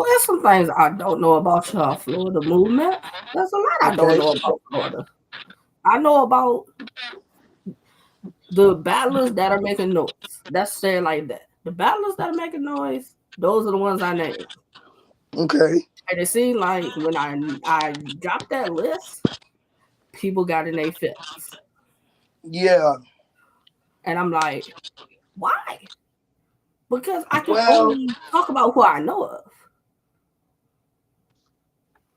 there's some things I don't know about y'all Florida movement. There's a lot I don't Okay. know about Florida. I know about the battlers that are making noise. That's saying like that. The battlers that are making noise, those are the ones I named. Okay. And it seemed like when I dropped that list, people got in their feelings. Yeah. And I'm like, why? Because I can Well, only talk about who I know of.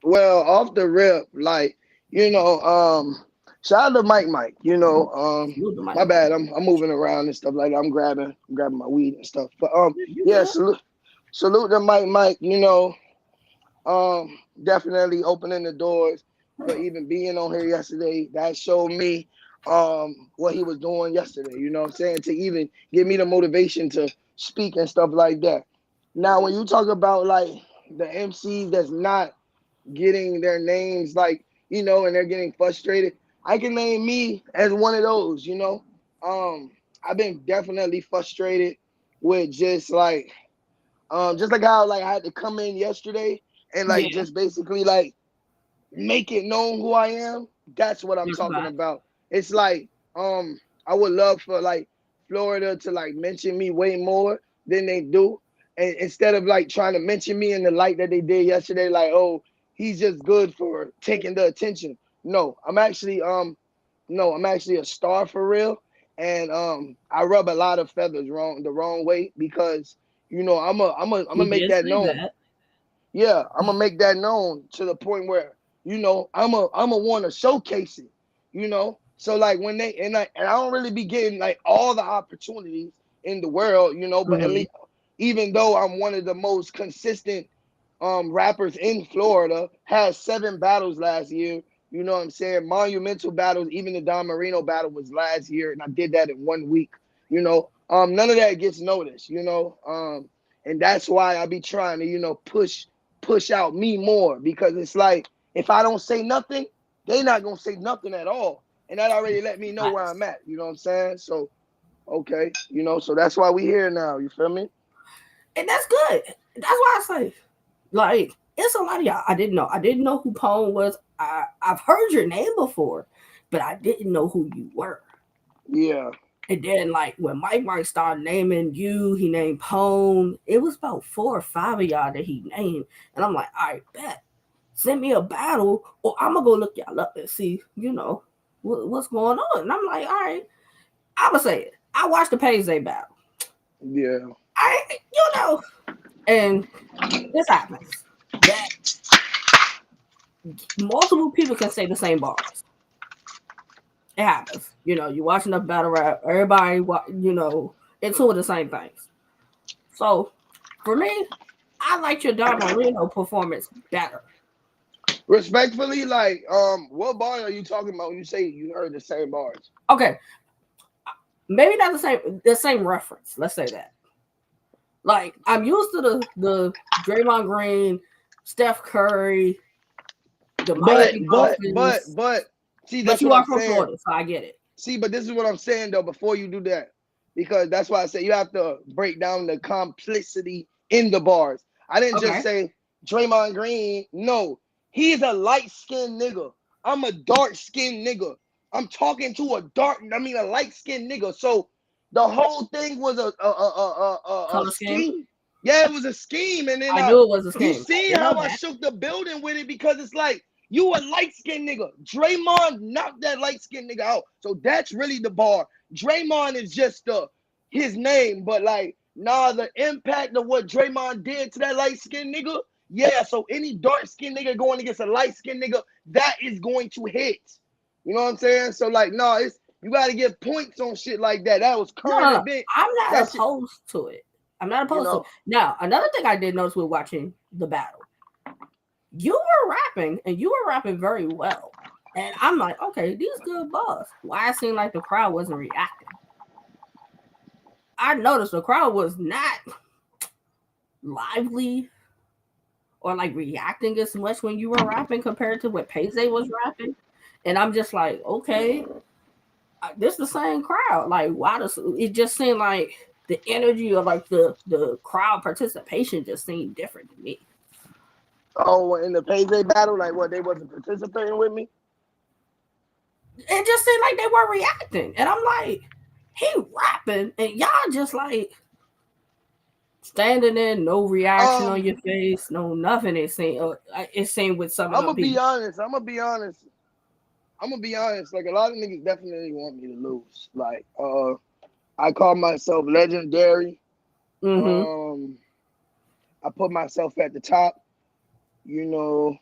well, off the rip, like, you know, shout out to Mike. Salute to My Mike Mike. bad. I'm moving around and stuff like that. I'm grabbing my weed and stuff. But You yeah, good? salute to Mike. Definitely opening the doors for even being on here yesterday. That showed me what he was doing yesterday, you know what I'm saying? To even give me the motivation to speak and stuff like that. Now when you talk about like the MCs that's not getting their names like, and they're getting frustrated, I can name me as one of those. I've been definitely frustrated with just like how like I had to come in yesterday and like Yeah, just basically like make it known who I am. That's what I'm that's talking about about. It's like I would love for like Florida to like mention me way more than they do. And instead of like trying to mention me in the light that they did yesterday, like, oh, he's just good for taking the attention. No, I'm actually a star for real. And I rub a lot of feathers the wrong way because I'm You gonna make did that say known. that. Yeah, I'm gonna make that known to the point where I'm a want to showcase it. So like when and I don't really be getting like all the opportunities in the world, but at Hmm. least even though I'm one of the most consistent rappers in Florida, had 7 battles last year. You know what I'm saying? Monumental battles, even the Don Marino battle was last year, and I did that in 1 week. None of that gets noticed. And that's why I be trying to, push out me more because it's like if I don't say nothing, they not gonna say nothing at all, and that already let me know where I'm at. You know what I'm saying? So okay, so that's why we here now. You feel me? And that's good. That's why I say, like, it's a lot of y'all I didn't know. I didn't know who Pone was. I've heard your name before, but I didn't know who you were. Yeah. And then, like, when Mike started naming you, he named Pone. It was about 4 or 5 of y'all that he named. And I'm like, all right, bet. Send me a battle, or I'm going to go look y'all up and see, what's going on. And I'm like, all right, I'm going to say it. I watched the Payze battle. Yeah. I, and this happens that multiple people can say the same bars. It happens. You watch enough battle rap, everybody, it's all the same things. So for me, I like your Don Marino performance better. Respectfully, like, what bar are you talking about when you say you heard the same bars? Okay, maybe not the same reference. Let's say that. Like I'm used to the Draymond Green, Steph Curry, the But Miami but but Dolphins, but see, but that's you what I'm are from saying. Florida, so I get it. See, but this is what I'm saying though. Before you do that, because that's why I say you have to break down the complicity in the bars. I didn't just Okay. say Draymond Green. No, he's a light skinned nigga. I'm a dark skinned nigga. I'm talking to a light skinned nigga. So the whole thing was a Color scheme. scheme. Yeah, it was a scheme, and then I knew it was a you scheme. I see didn't know how I that. shook the building with it because it's like you a light skinned nigga. Draymond knocked that light skinned nigga out. So that's really the bar. Draymond is just his name, but like, nah, the impact of what Draymond did to that light skinned nigga, yeah. So any dark skinned nigga going against a light skinned nigga, that is going to hit. You know what I'm saying? So like, no, it's you gotta get points on shit like that. That was No, current no, no. event. I'm not That shit, opposed to it. I'm not you opposed to it. know. Now, another thing I did notice with watching the battle, you were rapping and you were rapping very well. And I'm like, okay, these good bars. Why it seemed like the crowd wasn't reacting? I noticed the crowd was not lively or like reacting as much when you were rapping compared to what Payze was rapping. And I'm just like, okay, this is the same crowd. Like, why does it just seem like? the energy or like the crowd participation just seemed different to me. Oh, in the payday battle, like what, they wasn't participating with me? It just seemed like they weren't reacting, and I'm like, he rapping, and y'all just like standing there, no reaction on your Um, face, no nothing. It seemed with some of I'm them gonna be people. honest. I'm gonna be honest. I'm gonna be honest. Like a lot of niggas definitely want me to lose. Like, I call myself legendary. Mm-hmm. Um, I put myself at the top. You know,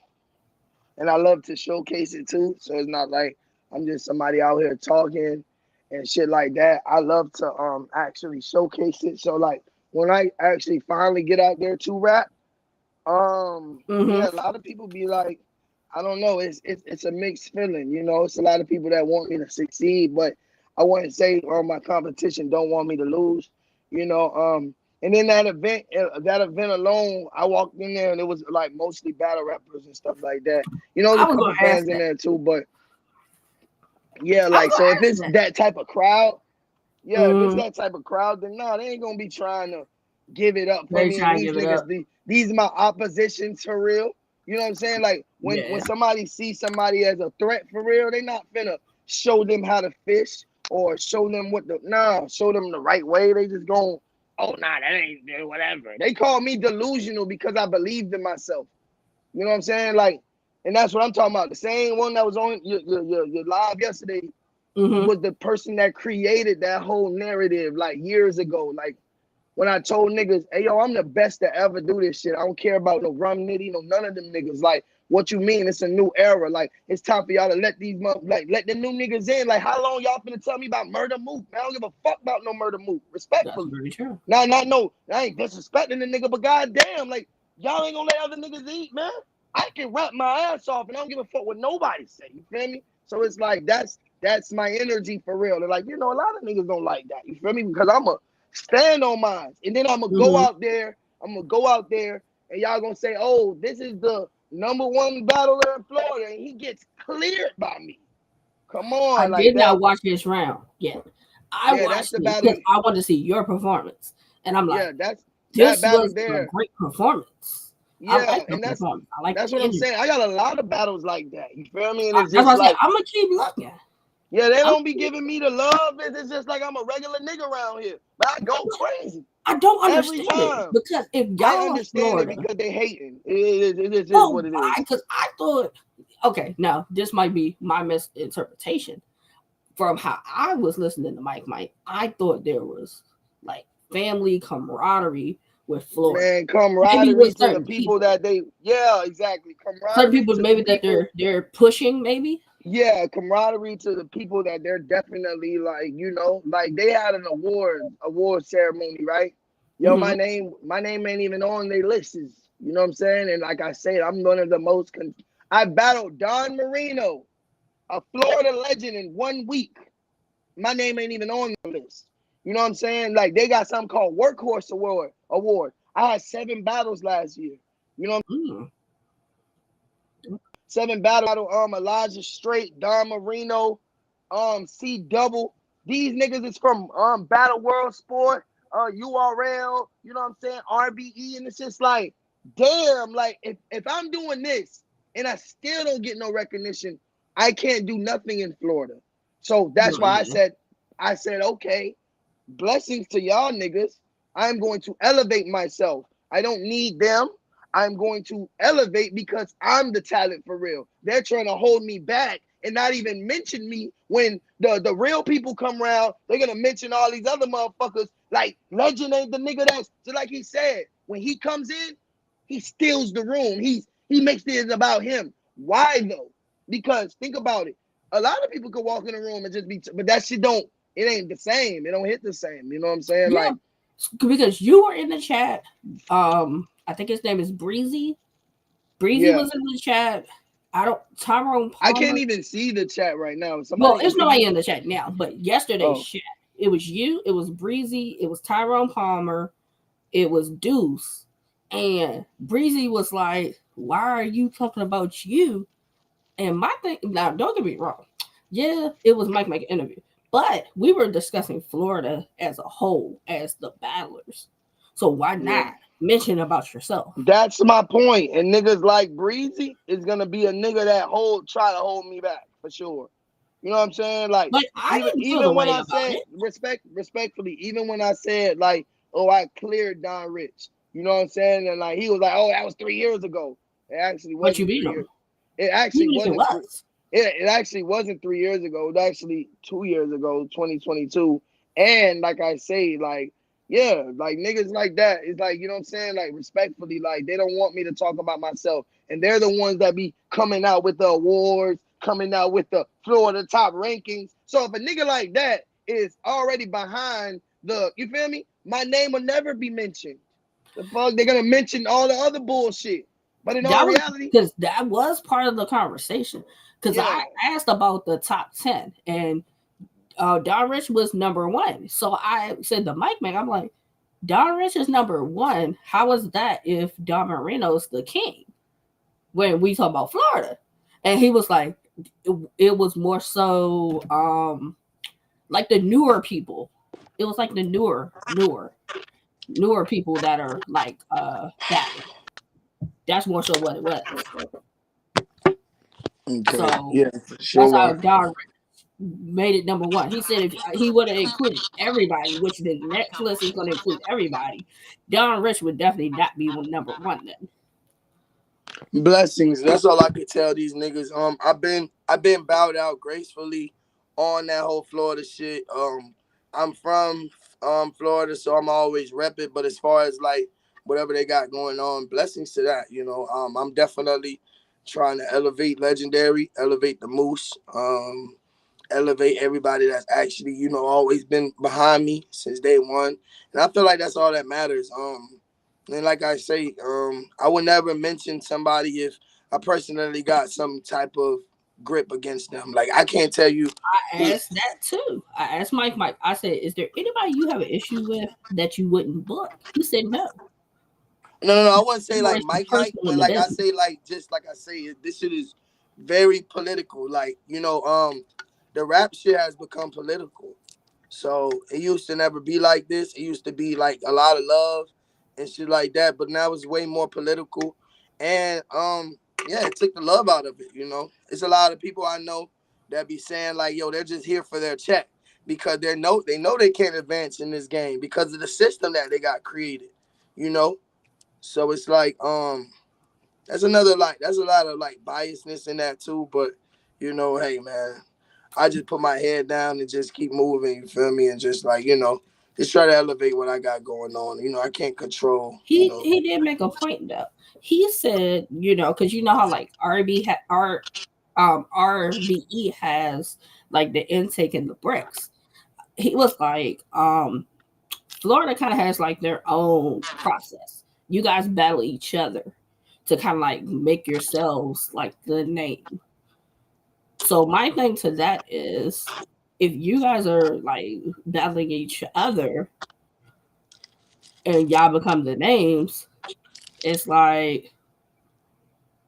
and I love to showcase it too. So it's not like I'm just somebody out here talking and shit like that. I love to actually showcase it. So like when I actually finally get out there to rap, Mm-hmm. yeah, a lot of people be like, I don't know, it's a mixed feeling. You know, it's a lot of people that want me to succeed, but I wouldn't say my competition don't want me to lose. You know, and then that event alone, I walked in there and it was like mostly battle rappers and stuff like that. You know, I there's a was couple gonna ask fans in that. there too, but yeah, I was like gonna so if ask it's that. that type of crowd, yeah, if it's Mm-hmm. that type of crowd, then no, they ain't gonna be trying to give it up for They me. And try to these give it niggas, up. these my opposition for real. You know what I'm saying? Like when Yeah, somebody sees somebody as a threat for real, they not finna show them how to fish or show them show them the right way. They just going, oh nah, that ain't whatever. They call me delusional because I believed in myself. You know what I'm saying? Like, and that's what I'm talking about. The same one that was on your live yesterday mm-hmm. was the person that created that whole narrative like years ago. Like when I told niggas, hey yo, I'm the best to ever do this shit. I don't care about no rum nitty, no none of them niggas. Like, what you mean? It's a new era. Like, it's time for y'all to let let the new niggas in. Like, how long y'all finna tell me about Murder Mook? Man, I don't give a fuck about no Murder Mook. That's Respectfully. very true. Not no, I ain't disrespecting the nigga, but goddamn, like y'all ain't gonna let other niggas eat, man. I can rap my ass off and I don't give a fuck what nobody say. You feel me? So it's like that's my energy for real. They're like, you know, a lot of niggas don't like that. You feel me? Because I'm a stand on mine. And then I'm gonna go Mm-hmm. out there. I'm gonna go out there and y'all gonna say, oh, this is the number one battler in Florida, and he gets cleared by me. Come I on, like did that. not watch this round yet. I Yeah, that's watched the it battle. because I wanted to see your performance, and I'm like, Yeah, that's that this battle was a there. great performance. I Yeah, like the and performance. I like that's the what I'm energy. saying. I got a lot of battles like that. You feel me? And it's That's why just I said like, I'm gonna keep looking. yeah, they I'm don't be giving me the love. It's just like I'm a regular nigga around here. But I go crazy I don't every understand it time. because if I y'all are understand it Florida, because they hating. It just is well, what it why? is. Because I thought, okay, now this might be my misinterpretation from how I was listening to Mike. I thought there was like family camaraderie with Florida. Man, Maybe camaraderie with to the certain people people, that yeah, exactly. certain Camaraderie people to the maybe that people, they're pushing, maybe. yeah, camaraderie to the people that they're definitely like, you know, like they had an award ceremony, right? Yo, Mm-hmm. my name ain't even on their lists. You know what I'm saying? And like I said, I'm one of the most. I battled Don Marino, a Florida legend, in 1 week. My name ain't even on the list. You know what I'm saying? Like they got something called Workhorse Award. I had 7 battles last year. You know, Mm-hmm. 7 battle. Elijah Straight, Don Marino, C Double. These niggas is from Battle World Sport, URL. You know what I'm saying? RBE, and it's just like, damn. Like if I'm doing this and I still don't get no recognition, I can't do nothing in Florida. So that's why Yeah. I said, okay, blessings to y'all niggas. I'm going to elevate myself. I don't need them. I'm going to elevate because I'm the talent for real. They're trying to hold me back and not even mention me when the real people come around. They're gonna mention all these other motherfuckers. Like Legend ain't the nigga that's just like he said. When he comes in, he steals the room. He makes it about him. Why though? Because think about it. A lot of people could walk in the room and just be, but that shit don't. It ain't the same. It don't hit the same. You know what I'm saying? Yeah, Like, because you were in the chat. I think his name is Breezy. Breezy yeah. was in the chat. I don't Tyrone I can't Palmer. even see the chat right now. Well, Somebody, it's can nobody you? in the chat now, but yesterday's Oh, chat, it was you, it was Breezy, it was Tyrone Palmer, it was Deuce, and Breezy was like, "Why are you talking about you?" And my thing now, don't get me wrong, yeah, it was Mike interview, But we were discussing Florida as a whole, as the battlers. So why Yeah. not mention about yourself? That's my point. And niggas like Breezy is gonna be a nigga that try to hold me back for sure. You know what I'm saying? Like Like I even didn't feel the even when way I about said it. respectfully, even when I said like, oh, I cleared Don Rich. You know what I'm saying? And like he was like, oh, that was 3 years ago. It actually But you wasn't beat 3 years. them, It actually even if it wasn't three. was. It actually wasn't 3 years ago. It was actually 2 years ago, 2022. And like I say, like yeah, like niggas like that. It's like, you know what I'm saying? Like respectfully, like they don't want me to talk about myself. And they're the ones that be coming out with the awards, coming out with the Florida top rankings. So if a nigga like that is already behind you feel me? My name will never be mentioned. The fuck, they're gonna mention all the other bullshit. But in all That was reality, because that was part of the conversation. Because yeah. I asked about the top 10, and Don Rich was number one. So I said the Mike Man, I'm like, Don Rich is number one. How is that if Don Marino's the king? When we talk about Florida, and he was like, it was more so like the newer people. It was like the newer people that are like battling. That's more so what it was. Okay. So Yeah, for that's how sure. Don made it number one. He said if he would have included everybody, which the next list is going to include everybody, Don Rich would definitely not be number one then. Blessings. That's all I could tell these niggas. I've been bowed out gracefully on that whole Florida shit. I'm from Florida, so I'm always repping. But as far as like whatever they got going on, blessings to that. I'm definitely trying to elevate Legendary, elevate the Moose, elevate everybody that's actually always been behind me since day one, and I feel like that's all that matters. And like I say, I would never mention somebody if I personally got some type of grip against them. Like I can't tell you I who. asked that too. I asked Mike. I said, "Is there anybody you have an issue with that you wouldn't book?" He said, "No." No, no, no. I wouldn't say More like it's Mike, personal in but the like I business. say like just like I say, this shit is very political. Like the rap shit has become political. So it used to never be like this. It used to be like a lot of love and shit like that. But now it's way more political. And yeah, it took the love out of it, It's a lot of people I know that be saying like, yo, they're just here for their check because they know they can't advance in this game because of the system that they got created, you know? So it's like, that's a lot of like biasness in that too. But hey man, I just put my head down and just keep moving. You feel me? And just like just try to elevate what I got going on. I can't control. He did make a point though. He said, because you know how like RBE has like the intake and the bricks. He was like, Florida kind of has like their own process. You guys battle each other to kind of like make yourselves like the name. So my thing to that is, if you guys are like battling each other and y'all become the names, it's like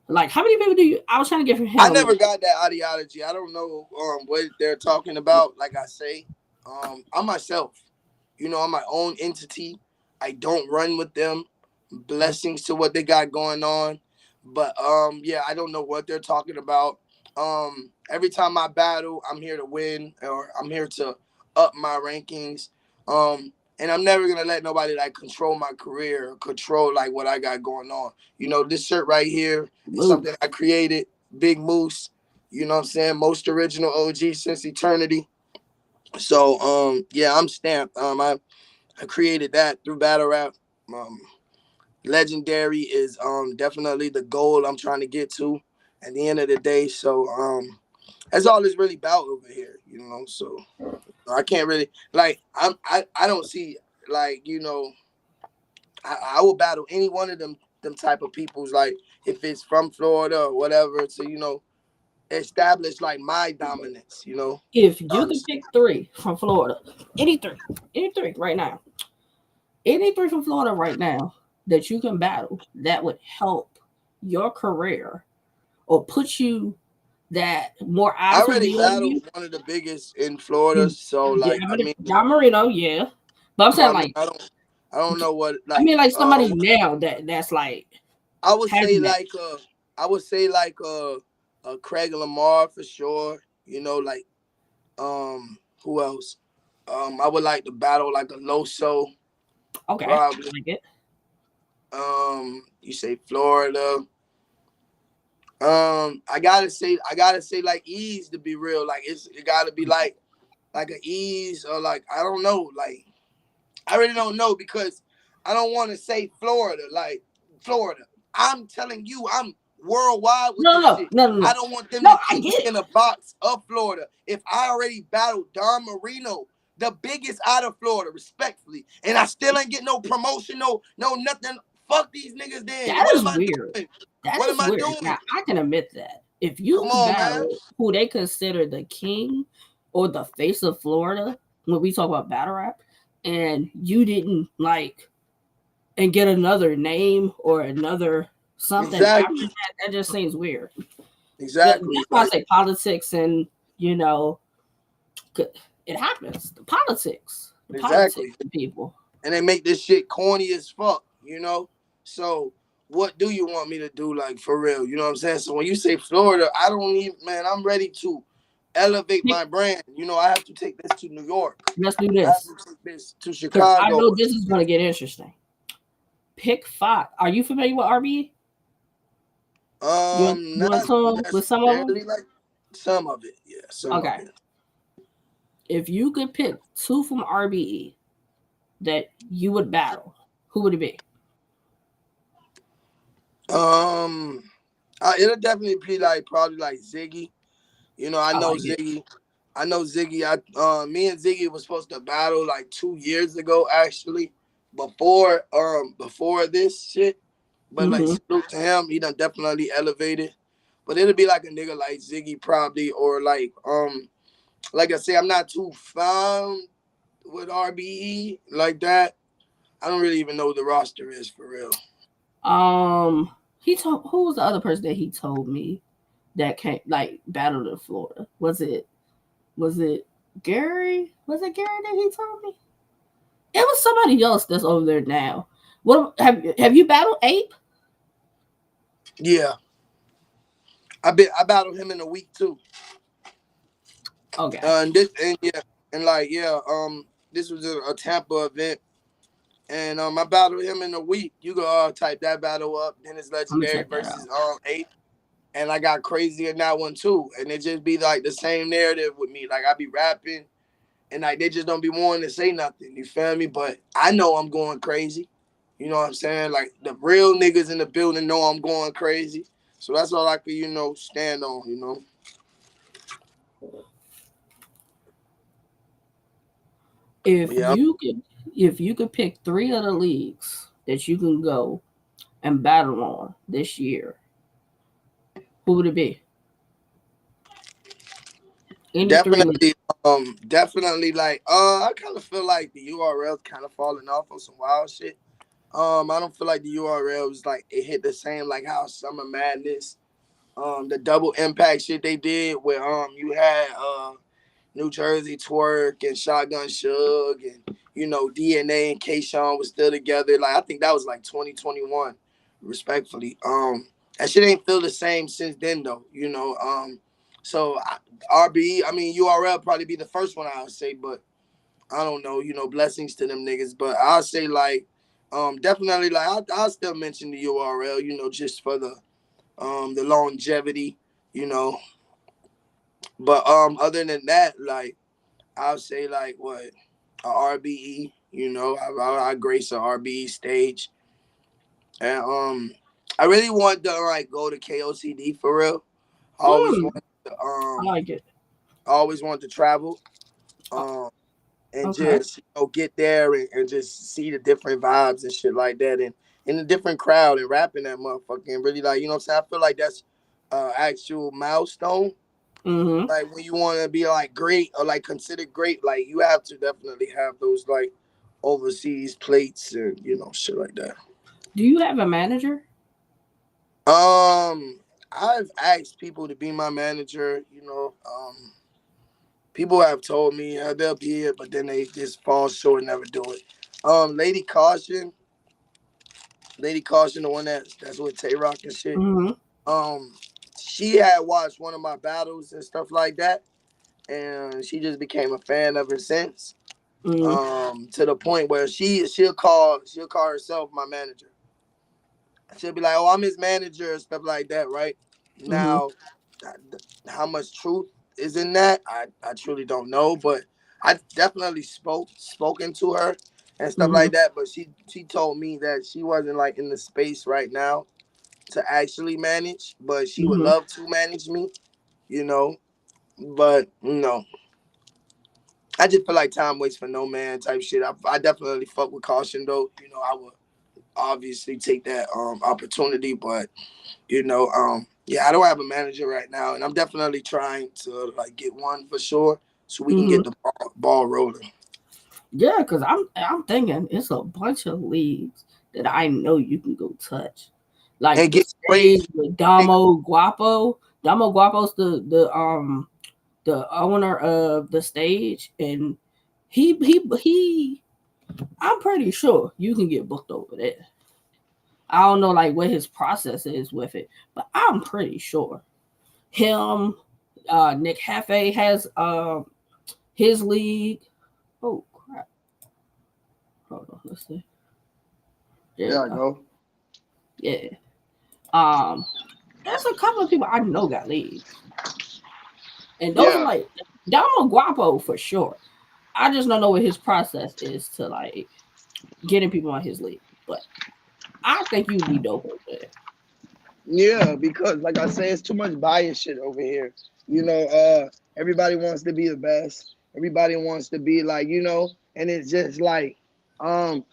how many people do you? I was trying to get I him. never got that ideology. I don't know what they're talking about. Like I say, I'm myself. I'm my own entity. I don't run with them. Blessings to what they got going on. But yeah, I don't know what they're talking about. Every time I battle, I'm here to win or I'm here to up my rankings. And I'm never gonna let nobody like control my career or control like what I got going on. This shirt right here is Move. something I created, Big Moose. You know what I'm saying? Most original OG since eternity. So yeah, I'm stamped. I created that through battle rap. Um, Legendary is definitely the goal I'm trying to get to at the end of the day. So that's all it's really about over here. So I can't really like I don't see like I will battle any one of them type of peoples like if it's from Florida or whatever to establish like my dominance. If you could Honestly. pick three from Florida, any three, any three right now, any three from Florida right now that you can battle that would help your career or put you that more I eyes will already be on you. battled one of the biggest in Florida, so Yeah, like I I mean mean, John Marino, yeah. But I'm so saying I mean, like I don't know what I mean like somebody what now that's like I would say having that. like I would say like Craig Lamar for sure. You know, like who else? I would like to battle like a Loso Okay. probably. Like it. You say Florida. I gotta say like ease to be real. Like it gotta be like an ease or like I don't know. Like I really don't know because I don't want to say Florida. Like Florida. I'm telling you, I'm worldwide with No, this no, shit. no, no, I no. don't want them No, to I keep me get it. in a box of Florida. If I already battled Don Marino, the biggest out of Florida, respectfully, and I still ain't get no promotion, no nothing. Fuck these niggas then. That What is am I weird. doing? That What is am I weird. doing? Now I can admit that. If Come you on, man. battle who they consider the king or the face of Florida, when we talk about battle rap, and you didn't like and get another name or another something after Exactly. that, that just seems weird. Exactly. That's why I Like say politics and you know it happens. The politics exactly. of people. And they make this shit corny as fuck, you know? So what do you want me to do, like for real? You know what I'm saying? So when you say Florida, I don't even man, I'm ready to elevate my brand. You know, I have to take this to New York. Let's do I have this to take this to because I Chicago know or this is going to get interesting. Pick five. Are you familiar with RBE? You want not to with some of them? necessarily like some of it. Yeah, some of Okay. it. If you could pick two from RBE that you would battle, who would it be? Um it'll definitely be like probably like Ziggy. You know, I I know like it. Ziggy. I know Ziggy. Me and Ziggy was supposed to battle like 2 years ago, actually, before this shit. But like, Mm-hmm. salute to him. He done definitely elevated. But it'll be like a nigga like Ziggy probably, or like I say, I'm not too fond with RBE like that. I don't really even know who the roster is for real. Um, he told who was the other person that he told me that came like battled in Florida? Was it Gary? Was it Gary that he told me? It was somebody else that's over there now. What have you battled Ape? Yeah, I battled him in a week too. Okay, And yeah, and like yeah, this was a Tampa event. And I battled him in a week. You can type that battle up. Then it's I'm gonna Legendary check that versus out. Ape. And I got crazy in that one too. And it just be like the same narrative with me. Like I be rapping and like they just don't be wanting to say nothing. You feel me? But I know I'm going crazy. You know what I'm saying? Like the real niggas in the building know I'm going crazy. So that's all I could, stand on. If Yeah. you could, if you could pick three of the leagues that you can go and battle on this year, who would it be? Any three leagues? Definitely like I kind of feel like the URL's kind of falling off on some wild shit. I don't feel like the URL was like it hit the same like how Summer Madness, the double impact shit they did where you had New Jersey Twerk and Shotgun Shug and DNA and Kayshawn was still together. Like I think that was like 2021, respectfully. That shit ain't feel the same since then though. So RB, I mean URL probably be the first one I would say, but I don't know. Blessings to them niggas, but I'll say like definitely like I'll still mention the URL. Just for the longevity. You know, but other than that, like I'll say like what a RBE. I grace a RBE stage, and I really want to like go to KOCD for real. I always Hmm, want to I like it. travel, Oh, and okay. just get there and just see the different vibes and shit like that, and in a different crowd and rapping that motherfucker and really like what I'm saying. I feel like that's actual milestone. Mm-hmm. Like when you want to be like great or like considered great, like you have to definitely have those like overseas plates and shit like that. Do you have a manager? Um, I've asked people to be my manager. People have told me they'll be it, but then they just fall short and never do it. Lady Caution, Lady Caution, the one that's with Tay Rock and shit. Mm-hmm. Um, she had watched one of my battles and stuff like that, and she just became a fan ever since. Mm-hmm. To the point where she'll call herself my manager. She'll be like, "Oh, I'm his manager," and stuff like that, right? Mm-hmm. Now, how much truth is in that? I truly don't know, but I definitely spoken to her and stuff Mm-hmm. like that. But she told me that she wasn't like in the space right now to actually manage, but she would Mm-hmm. love to manage me, you know. But I just feel like time waits for no man type shit. I definitely fuck with caution though. I would obviously take that opportunity, but yeah, I don't have a manager right now, and I'm definitely trying to like get one for sure, so we can Mm-hmm. get the ball rolling Yeah, because I'm thinking it's a bunch of leagues that I know you can go touch. Like and the get stage crazy. with Damo Guapo. Damo Guapo's the owner of the stage, and he I'm pretty sure you can get booked over there. I don't know like what his process is with it, but I'm pretty sure him, Nick Hefe has his league. Oh crap! Hold on, let's see. There you There I go. go. Yeah. Um, there's a couple of people I know got leagues, and those are Yeah, like Damo Guapo for sure. I just don't know what his process is to like getting people on his league, but I think you'd be dope over there. yeah, because like I say, it's too much bias shit over here. Everybody wants to be the best. Everybody wants to be like, and it's just like, um,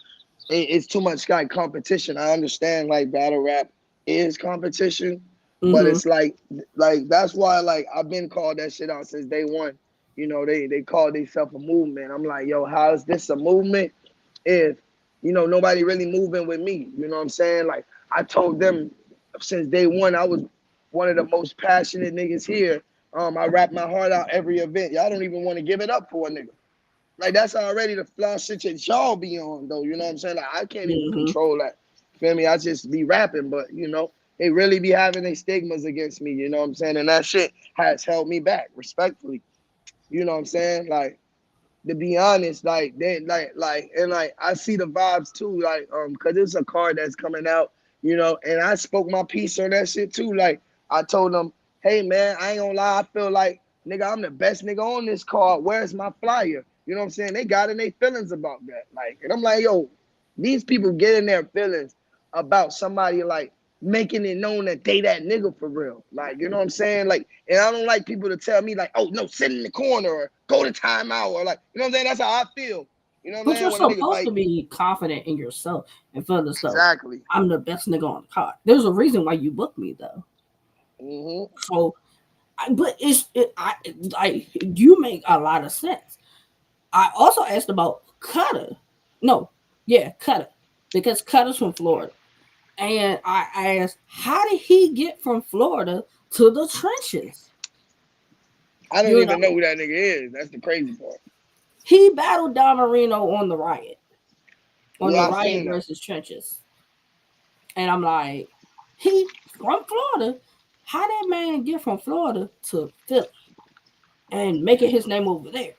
it's too much like competition. I understand like battle rap is competition, but Mm-hmm. it's like that's why like I've been called that shit out since day one. They call themselves a movement. I'm like, yo, how is this a movement if nobody really moving with me? You know what I'm saying? Like I told them since day one, I was one of the most passionate niggas here. I rap my heart out every event. Y'all don't even want to give it up for a nigga. Like that's already the flaw shit that y'all be on though. You know what I'm saying? Like I can't even Mm-hmm. control that. Feel me? I just be rapping, but they really be having their stigmas against me. You know what I'm saying? And that shit has held me back, respectfully. You know what I'm saying? Like to be honest, like they and like I see the vibes too, like cause it's a card that's coming out, and I spoke my piece on that shit too. Like I told them, hey man, I ain't gonna lie, I feel like nigga, I'm the best nigga on this card. Where's my flyer? You know what I'm saying? They got in their feelings about that. Like, and I'm like, yo, these people get in their feelings about somebody like making it known that they that nigga for real. Like, you know what I'm saying? Like, and I don't like people to tell me like, oh no, sit in the corner or go to timeout or like, you know what I'm saying? That's how I feel. You know what I'm But you're saying? When a nigga supposed to like be confident in yourself and feel as though exactly. I'm the best nigga on the card. There's a reason why you booked me though. Mm-hmm. So, but like you make a lot of sense. I also asked about Cutter. No, yeah, Cutter, because Cutter's from Florida, and I asked how did he get from Florida to the trenches? I don't You even know know, who that nigga is. That's the crazy part. he battled Don Marino on the Yeah, I Riot seen that. versus Trenches. And I'm like, he from Florida. How that man get from Florida to Philly and making his name over there?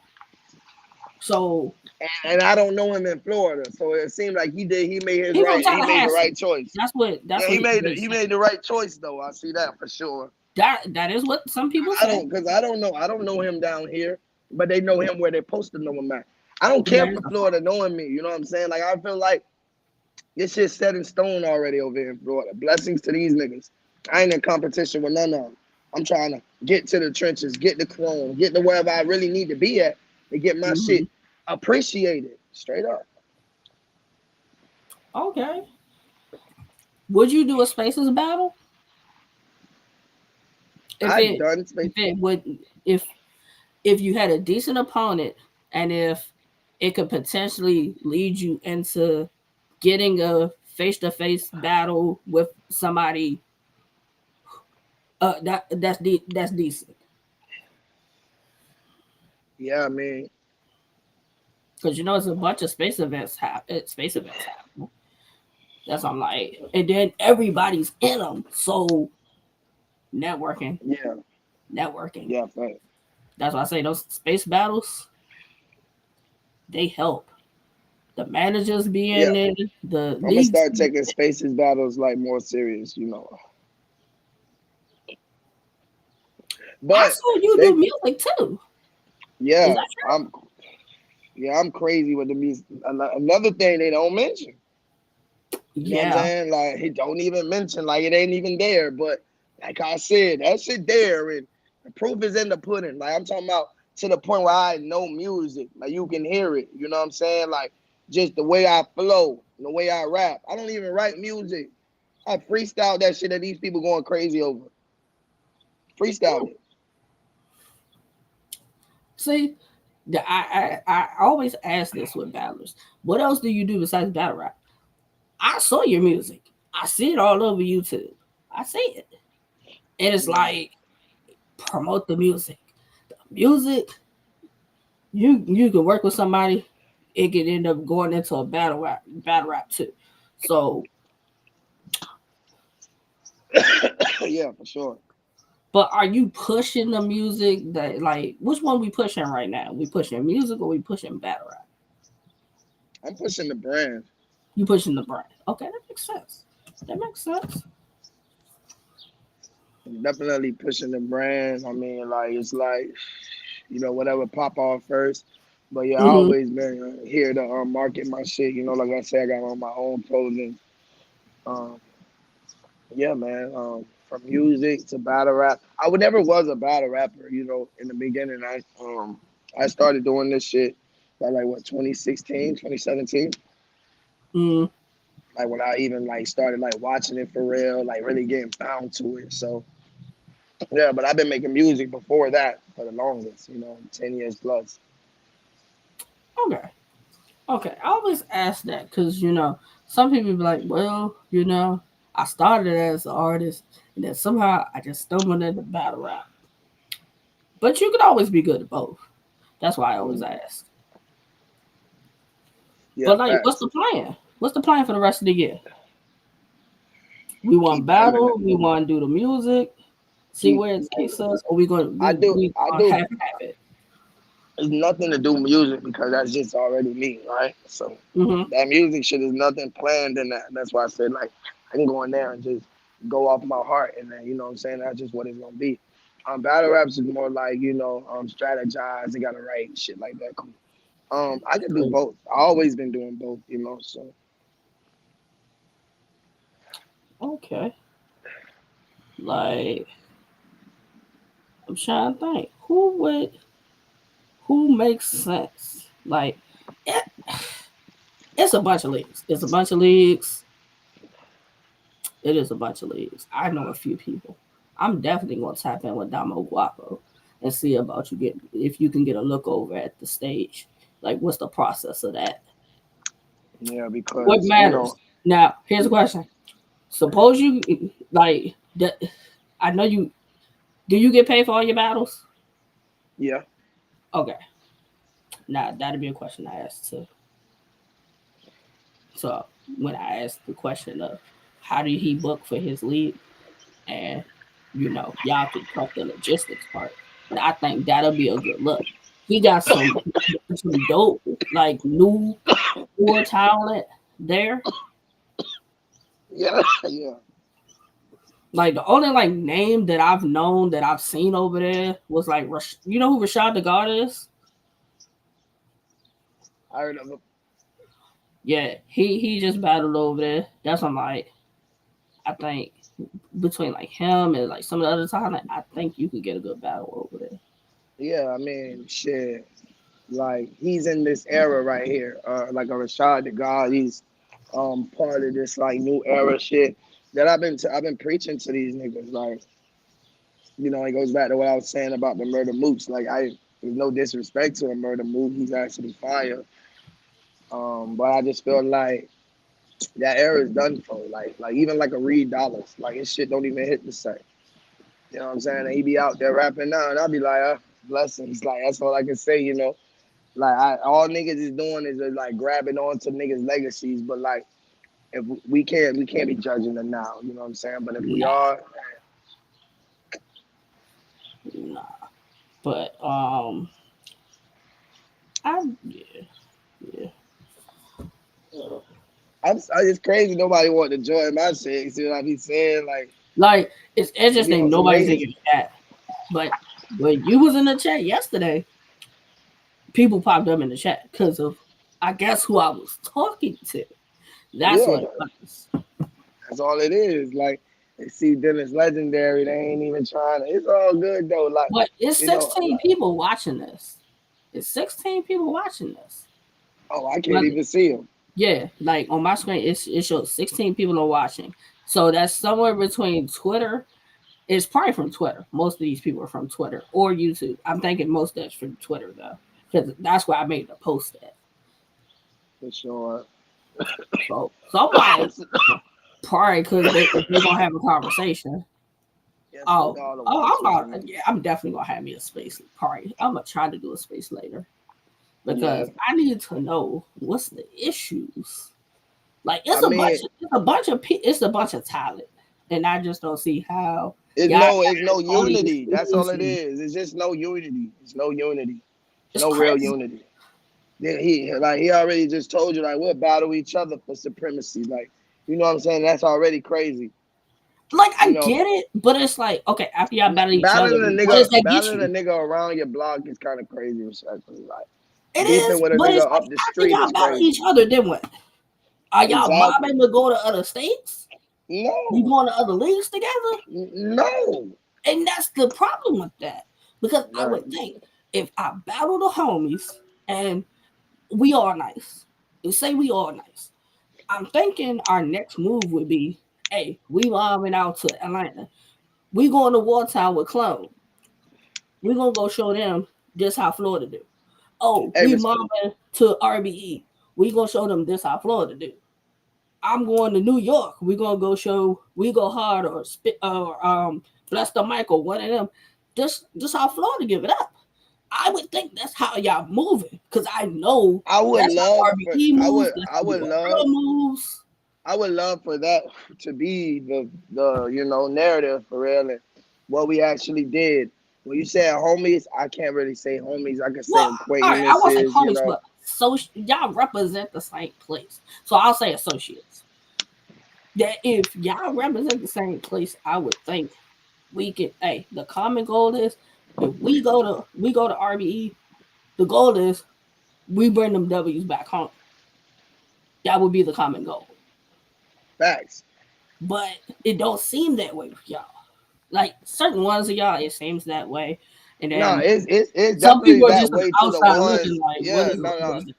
So And I don't know him in Florida, so it seemed like he made his he from right he made the Tallahassee. right choice. That's Yeah, what he made they he say. made the right choice though. I see that for sure. That is what some people I say. don't because I don't know him down here, but they know him where they're supposed to know him at. I don't care That for is a fact. Florida knowing me. You know what I'm saying? Like I feel like this shit's set in stone already over here in Florida. Blessings to these niggas. I ain't in competition with none of them. I'm trying to get to the trenches, get the chrome, get to wherever I really need to be at to get my Mm-hmm. shit appreciated. Straight up. Okay. Would you do a spaces battle if I've it done space. if it would if you had a decent opponent and if it could potentially lead you into getting a face to face battle with somebody That's decent Yeah, I mean, because it's a bunch of space events happen. That's what I'm like, and then everybody's in them. So networking, yeah, networking. yeah, fact. That's why I say those space battles they help. The managers be Yeah, in there. The I'm gonna leagues. start taking spaces battles like more serious, you know. I But saw you they, do music too. Is yeah, that I'm crazy with the music. Another thing they don't mention. true? You know what I'm Yeah. saying? Like he don't even mention like it ain't even there. But like I said, that shit there and the proof is in the pudding. Like I'm talking about to the point where I know music. Like you can hear it. You know what I'm saying? Like just the way I flow, the way I rap. I don't even write music. I freestyle that shit that these people going crazy over. Freestyle it. See, I always ask this with battlers. What else do you do besides battle rap? I saw your music. I see it all over YouTube. I see it, and it's Yeah. like promote the music. Music, you can work with somebody. It could end up going into a battle rap too. So, Yeah, for sure. but are you pushing the music that like which one we pushing right now? We pushing music or we pushing battle rap? I'm pushing the brand. You pushing the brand. Okay, that makes sense. That makes sense. I'm definitely pushing the brand. I mean, like it's like whatever pop off first. But yeah, I Hmm. always been here to market my shit. Like I said, I got on my own clothing. Um, yeah, man. From music to battle rap, I would never was a battle rapper. In the beginning, I started doing this shit by like what 2016, 2017. Mm, Like when I even like started like watching it for real, like really getting bound to it. So yeah, but I've been making music before that for the longest. 10 years plus. okay. Okay. I always ask that because some people be like, well, I started as an artist and then somehow I just stumbled into battle rap. But you could always be good at both. That's why I always Mm, ask. yeah, But like, what's facts. the plan? What's the plan for the rest of the year? We want Keep building battle. it. We want to do the music. See Keep. where it takes us, or we going I do. we I gonna do. have it. It's nothing to do with music because that's just already me, right? So Hmm. that music shit is nothing planned in that. That's why I said like I can go in there and just go off my heart, and then what I'm saying, that's just what it's gonna be. Battle raps is more like strategize. They gotta write shit like that. Cool. I can do both. I always been doing both. So Okay. Like I'm trying to think who makes sense. Like it, it's a bunch of leagues. It's a bunch of leagues. It is a bunch of leagues. I know a few people. I'm definitely gonna tap in with Damo Guapo and see about you get if you can get a look over at the stage. Like what's the process of that? yeah, What because matters? Now, here's a question. Suppose you like that. I know you. Do you get paid for all your battles? yeah, Okay. Now that'd be a question I asked too. So when I asked the question of how did he book for his league, and y'all can talk the logistics part, but I think that'll be a good look. He got some dope like new core talent there. yeah, yeah. Like the only like name that I've known that I've seen over there was like you know who Rashad the God is? I heard of him. Yeah, he just battled over there. That's what I'm like. I think between like him and like some of the other talent, I think you could get a good battle over there. Yeah, I mean, shit. Like he's in this era right here, like a Rashad the God. He's part of this like new era shit that I've been preaching to these niggas. Like it goes back to what I was saying about the murder mooks. Like there's no disrespect to a murder mook. He's actually fire. But I just feel like that era is done for. Like even like a Reed Dollars, like his shit don't even hit the same. You know what I'm saying? And he be out there rapping now, and I'll be like, blessings. Like that's all I can say. You know, like all niggas is doing is just, like grabbing onto niggas' legacies. But like, if we can't be judging them now. You know what I'm saying? But if we Nah, are, nah. But yeah, yeah. it's crazy. Nobody want to join my shit. See what I be saying? Like, Like it's we be interesting. on some Nobody's in haters. your chat, but when you was in the chat yesterday, people popped up in the chat because of, I guess, who I was talking to. That's Yeah, what it was. that's all it is. Like, they see Dennis Legendary. They ain't even trying to. It's all good though. Like, But it's you know, 16 people watching this. It's 16 people watching this. oh, I can't But even see him. yeah, like on my screen, it shows 16 people are watching. So that's somewhere between Twitter. It's probably from Twitter. Most of these people are from Twitter or YouTube. I'm thinking most of that's from Twitter though, because that's where I made the post at. For sure. So somebody probably because they gonna have a conversation. Yeah, fuck Oh, all the oh, I'm watchers, about man. yeah, I'm definitely gonna have me a space party. I'm gonna try to do a space later Yeah, because I need to know what's the issues. Like I mean, it's a bunch of talent, and I just don't see how it's y'all no, it's got no all these unity. That's all things, it and is. It's just no unity. It's no unity. It's it's no real crazy. unity. Yeah, he already just told you like we'll battle each other for supremacy. Like, you know what I'm saying? That's already crazy. Like You I know, get it, but it's like okay, after y'all battle each other, what does that get battling a you? nigga around your block is kind of crazy, respectfully. Like, It beefing is, with a but it's nigga like up the after street y'all is battle crazy. each other, then what? Are y'all Exactly. mobbing to go to other states? You No, going to other leagues together? no. And that's the problem with that. Because I would None. think if I battle the homies and we are nice, and say we are nice, I'm thinking our next move would be, hey, we mobbing out to Atlanta. We going to Wartown with Clone. We gonna go show them just how Florida do. Oh, Hey, we mobbing to RBE. We gonna show them this how Florida do. I'm going to New York. We gonna go show We Go Hard or Spit or Bless the Michael, one of them. Just how Florida give it up. I would think that's how y'all moving because I know I would that's how love for RBE moves. That's I how We would Go Hard love moves. for that to be the narrative for real and what we actually did. When you say homies, I can't really say homies. I can say Well, all right, I won't say acquaintances. You homies, know, but so y'all represent the same place. So I'll say associates. That if y'all represent the same place, I would think we could. Hey, the common goal is if we go to RBE, the goal is we bring them W's back home. That would be the common goal. facts. But it don't seem that way for y'all. Like certain ones of y'all, it seems that way, and No, then it's some definitely people are that just on way the to the outside looking ones. like, Yeah, what no. is this?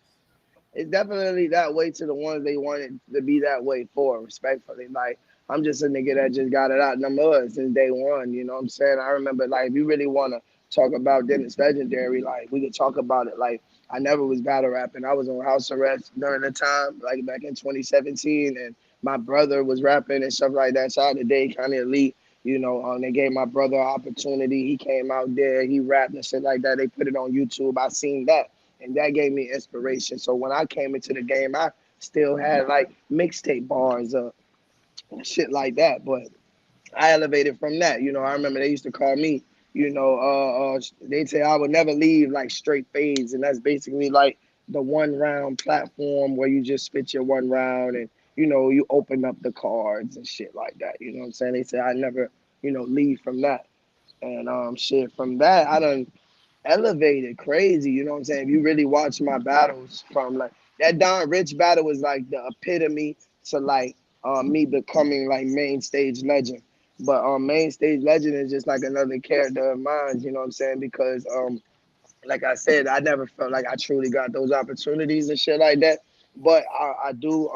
It's definitely that way to the ones they wanted to be that way for, respectfully. Like, I'm just a nigga that just got it out in the mud since day one. You know what I'm saying? I remember, like, if you really want to talk about Dennis Legendary, like, we could talk about it. Like, I never was battle rapping. I was on house arrest during the time, like, back in 2017. And my brother was rapping and stuff like that. Shout out to Dave County Elite. You know, they gave my brother an opportunity. He came out there, he rapped and shit like that. They put it on YouTube. I seen that and that gave me inspiration. So when I came into the game, I still had like mixtape bars, shit like that. But I elevated from that. You know, I remember they used to call me. They'd say I would never leave like straight fades, and that's basically like the one round platform where you just spit your one round and you open up the cards and shit like that. You know what I'm saying? They say I never leave from that. And shit from that I done elevated crazy. You know what I'm saying? If you really watch my battles from like that Don Rich battle was like the epitome to like me becoming like main stage legend. But main stage legend is just like another character of mine, you know what I'm saying? Because like I said, I never felt like I truly got those opportunities and shit like that. But I do.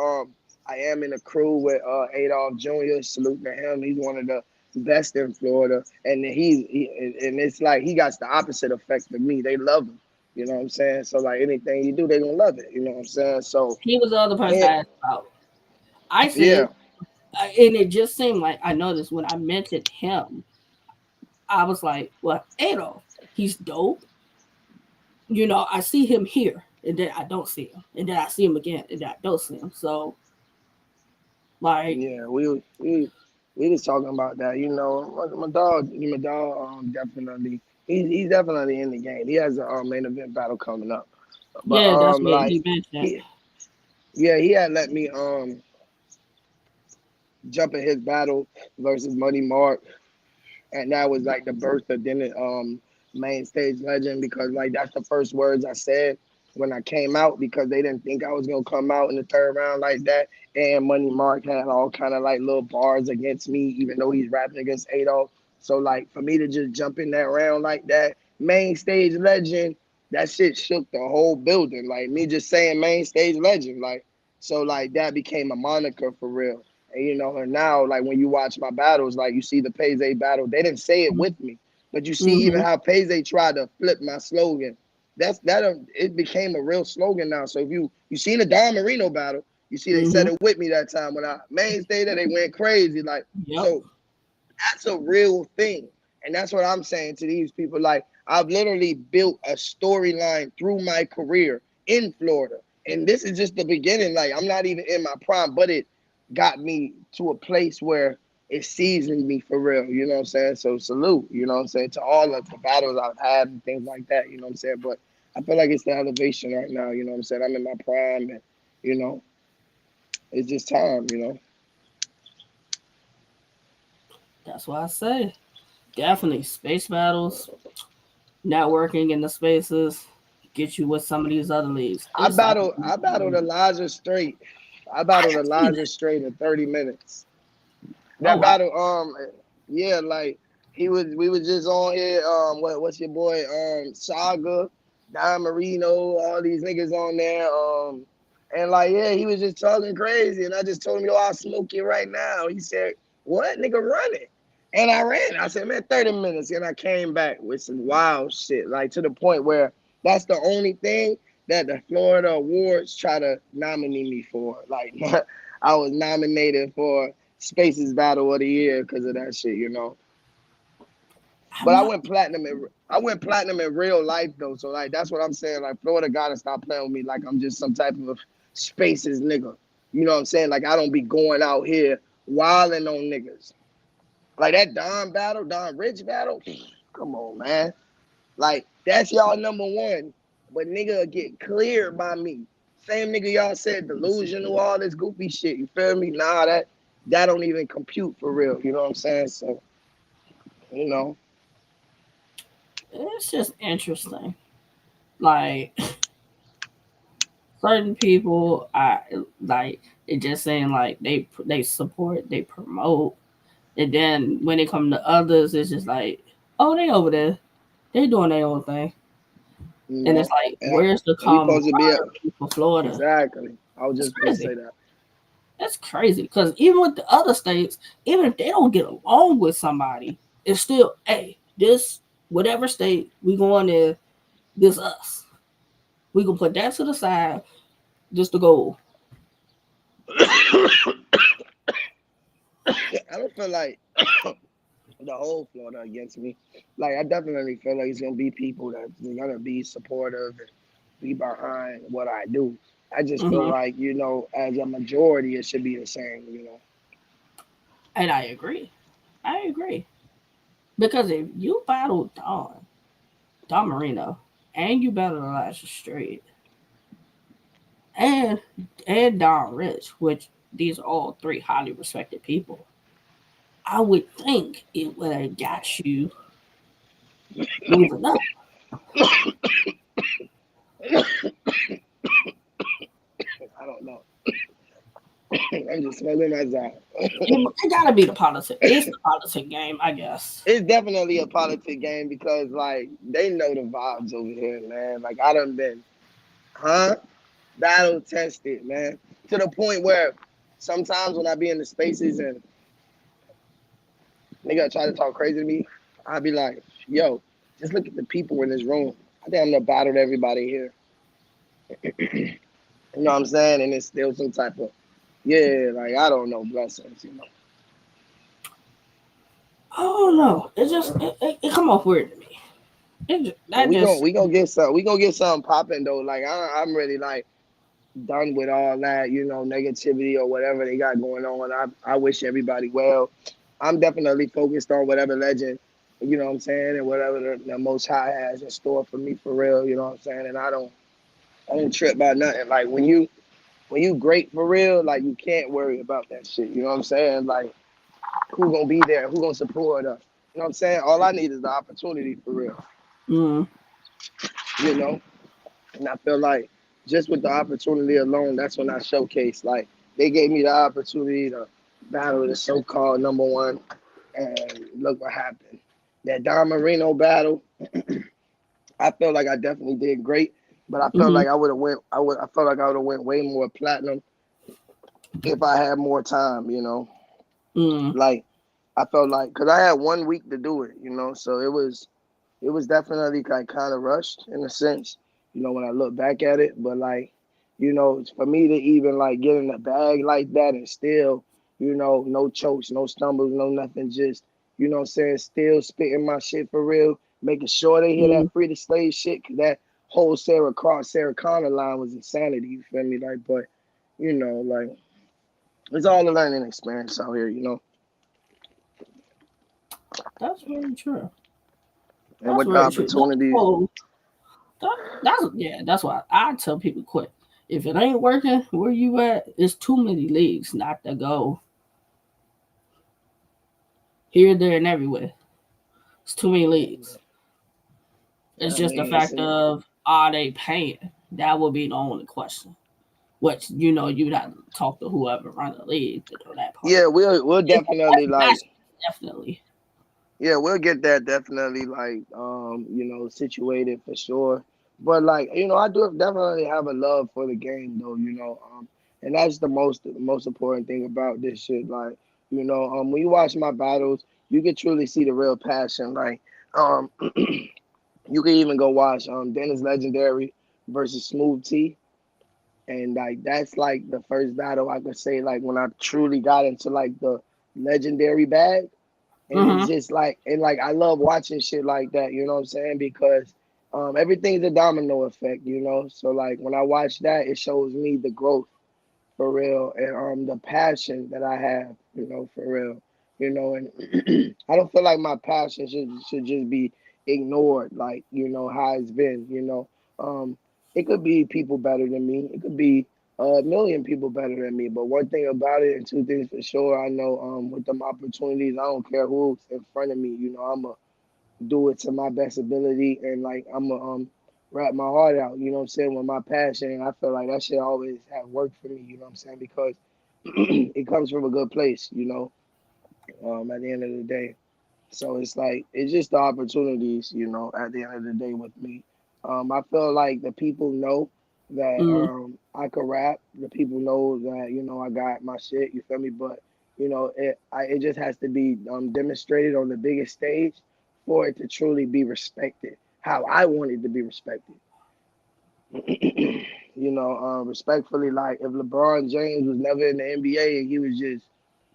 I am in a crew with Adolph Jr. Salute to him. He's one of the best in Florida, and and it's like he got the opposite effect of me. They love him. You know what I'm saying? So like anything you do, they gonna love it. You know what I'm saying? So He was the other person and I asked about. I said, yeah, and it just seemed like I noticed when I mentioned him, I was like, well, Adolf, he's dope. I see him here, and then I don't see him, and then I see him again, and then I don't see him. So, like, Yeah, we was talking about that. You know, my dog, definitely, he's definitely in the game. He has a main event battle coming up, but yeah, that's what like he mentioned. he, yeah, he had let me jump in his battle versus Money Mark, and that was like the birth of then main stage legend, because like that's the first words I said when I came out, because they didn't think I was gonna come out in the third round like that. And Money Mark had all kind of like little bars against me, even though he's rapping against Adolf. So like for me to just jump in that round like that, main stage legend, that shit shook the whole building. Like me just saying main stage legend, like so like that became a moniker for real. And and now like when you watch my battles, like you see the Payze battle, they didn't say it with me, but you see even Mm-hmm. how Payze tried to flip my slogan. It became a real slogan now. So if you seen the Don Marino battle, you see they said Mm-hmm. it with me that time when I mainstayed there, they went crazy. Like Yep. so that's a real thing. And that's what I'm saying to these people. Like, I've literally built a storyline through my career in Florida. And this is just the beginning. Like, I'm not even in my prime, but it got me to a place where it seasoned me for real. You know what I'm saying? So, salute, you know what I'm saying, to all of the battles I've had and things like that. You know what I'm saying? But I feel like it's the elevation right now. You know what I'm saying? I'm in my prime, and, you know, it's just time, you know? That's what I say. Definitely space battles, networking in the spaces, get you with some of these other leagues. It's like, I battled Elijah Straight. I I battled didn't see Elijah that. Straight in 30 minutes. Oh That wow. battle, yeah, like we was just on here, what's your boy, Saga, Don Marino, all these niggas on there, and like, yeah, he was just talking crazy, and I just told him, yo, I'll smoke you right now. He said, what, nigga, run it. And I ran. I said, man, 30 minutes. And I came back with some wild shit, like to the point where that's the only thing that the Florida Awards try to nominate me for. Like, I was nominated for Spaces Battle of the Year because of that shit, you know. I'm But not. I went platinum in real life though. So like that's what I'm saying. Like Florida gotta stop playing with me like I'm just some type of Spaces nigga. You know what I'm saying? Like I don't be going out here wilding on niggas. Like that Don Rich battle. Come on, man. Like that's y'all number one. But nigga get cleared by me. Same nigga y'all said delusional, all this goofy shit. You feel me? Nah, that don't even compute for real. You know what I'm saying? So, you know. It's just interesting. Like certain people, I like it just saying like they support, they promote, and then when it comes to others, it's just like, oh, they over there, they doing their own thing, You and it's know. like, And, where's the and we supposed to be camaraderie for Florida? exactly. I was It's just supposed to crazy. say that. That's crazy because even with the other states, even if they don't get along with somebody, it's still, hey, this whatever state we going there, this us. We can put that to the side, just to go. I don't feel like the whole Florida against me. Like I definitely feel like it's gonna be people that's gonna be supportive and be behind what I do. I just feel Mm-hmm. like, as a majority it should be the same, you know. And I agree. I agree. Because if you battle Don Marino, and you battle Elijah Straight, and Don Rich, which these are all three highly respected people, I would think it would have got you moving up. I don't know. I'm just smoking myself. It gotta be the politics. It's the politic game, I guess. It's definitely a politic game because like they know the vibes over here, man. Like I done been, huh? Battle tested, man. To the point where sometimes when I be in the spaces and nigga try to talk crazy to me, I'll be like, yo, just look at the people in this room. I think I'm gonna battle everybody here. You know what I'm saying? And it's still some type of, yeah, like I don't know, blessings, you know. don't know. It come off weird to me. But That just we gonna get something popping though. Like I'm really like done with all that, negativity or whatever they got going on. I wish everybody well. I'm definitely focused on whatever legend, you know what I'm saying, and whatever the Most High has in store for me for real, you know what I'm saying. And I don't trip about nothing. Like when you great for real, like you can't worry about that shit. You know what I'm saying? Like who gonna be there? Who gonna support us? You know what I'm saying? All I need is the opportunity for real. mm, You know. And I feel like just with the opportunity alone, that's when I showcase. Like they gave me the opportunity to battle the so-called number one, and look what happened. That Don Marino battle, I felt like I definitely did great, but I felt mm, like I would have went. I felt like I would have went way more platinum if I had more time. mm, Like I felt like because I had 1 week to do it. So it was definitely like kind of rushed in a sense, when I look back at it. But like, for me to even like get in a bag like that and still, no chokes, no stumbles, no nothing, just, what I'm saying, still spitting my shit for real, making sure they hear mm. that free to slay shit, cause that whole Sarah Connor line was insanity, you feel me? Like, but, like, it's all a learning experience out here. That's very true. And That's with the very true. opportunities, Oh, that's yeah. That's why I tell people quit. If it ain't working, where you at? It's too many leagues not to go here, there, and everywhere. It's too many leagues. It's I just the mean, fact of are they paying? That would be the only question. Which you'd have to talk to whoever run the league to know that part. yeah, we'll If definitely like. that's definitely. Yeah, we'll get that definitely like situated for sure. But like, I do definitely have a love for the game though, and that's the most important thing about this shit. Like, when you watch my battles, you can truly see the real passion. Like, um you can even go watch Dennis Legendary versus Smooth T. And like that's like the first battle I could say like when I truly got into like the legendary bag. And it's Mm-hmm. just like and like I love watching shit like that, you know what I'm saying? Because everything's a domino effect. So like when I watch that, it shows me the growth for real and the passion that I have, for real. And I don't feel like my passion should just be ignored, like, how it's been. It could be people better than me. It could be a million people better than me. But one thing about it, and two things for sure, I know with them opportunities, I don't care who's in front of me. I'ma do it to my best ability, and like I'ma wrap my heart out. You know what I'm saying, with my passion, and I feel like that shit always have worked for me. You know what I'm saying, because it comes from a good place. At the end of the day. So it's like it's just the opportunities, at the end of the day with me. I feel like the people know that Mm. I can rap. The people know that I got my shit. You feel me? But it just has to be demonstrated on the biggest stage for it to truly be respected. How I want it to be respected. Respectfully, like if LeBron James was never in the NBA and he was just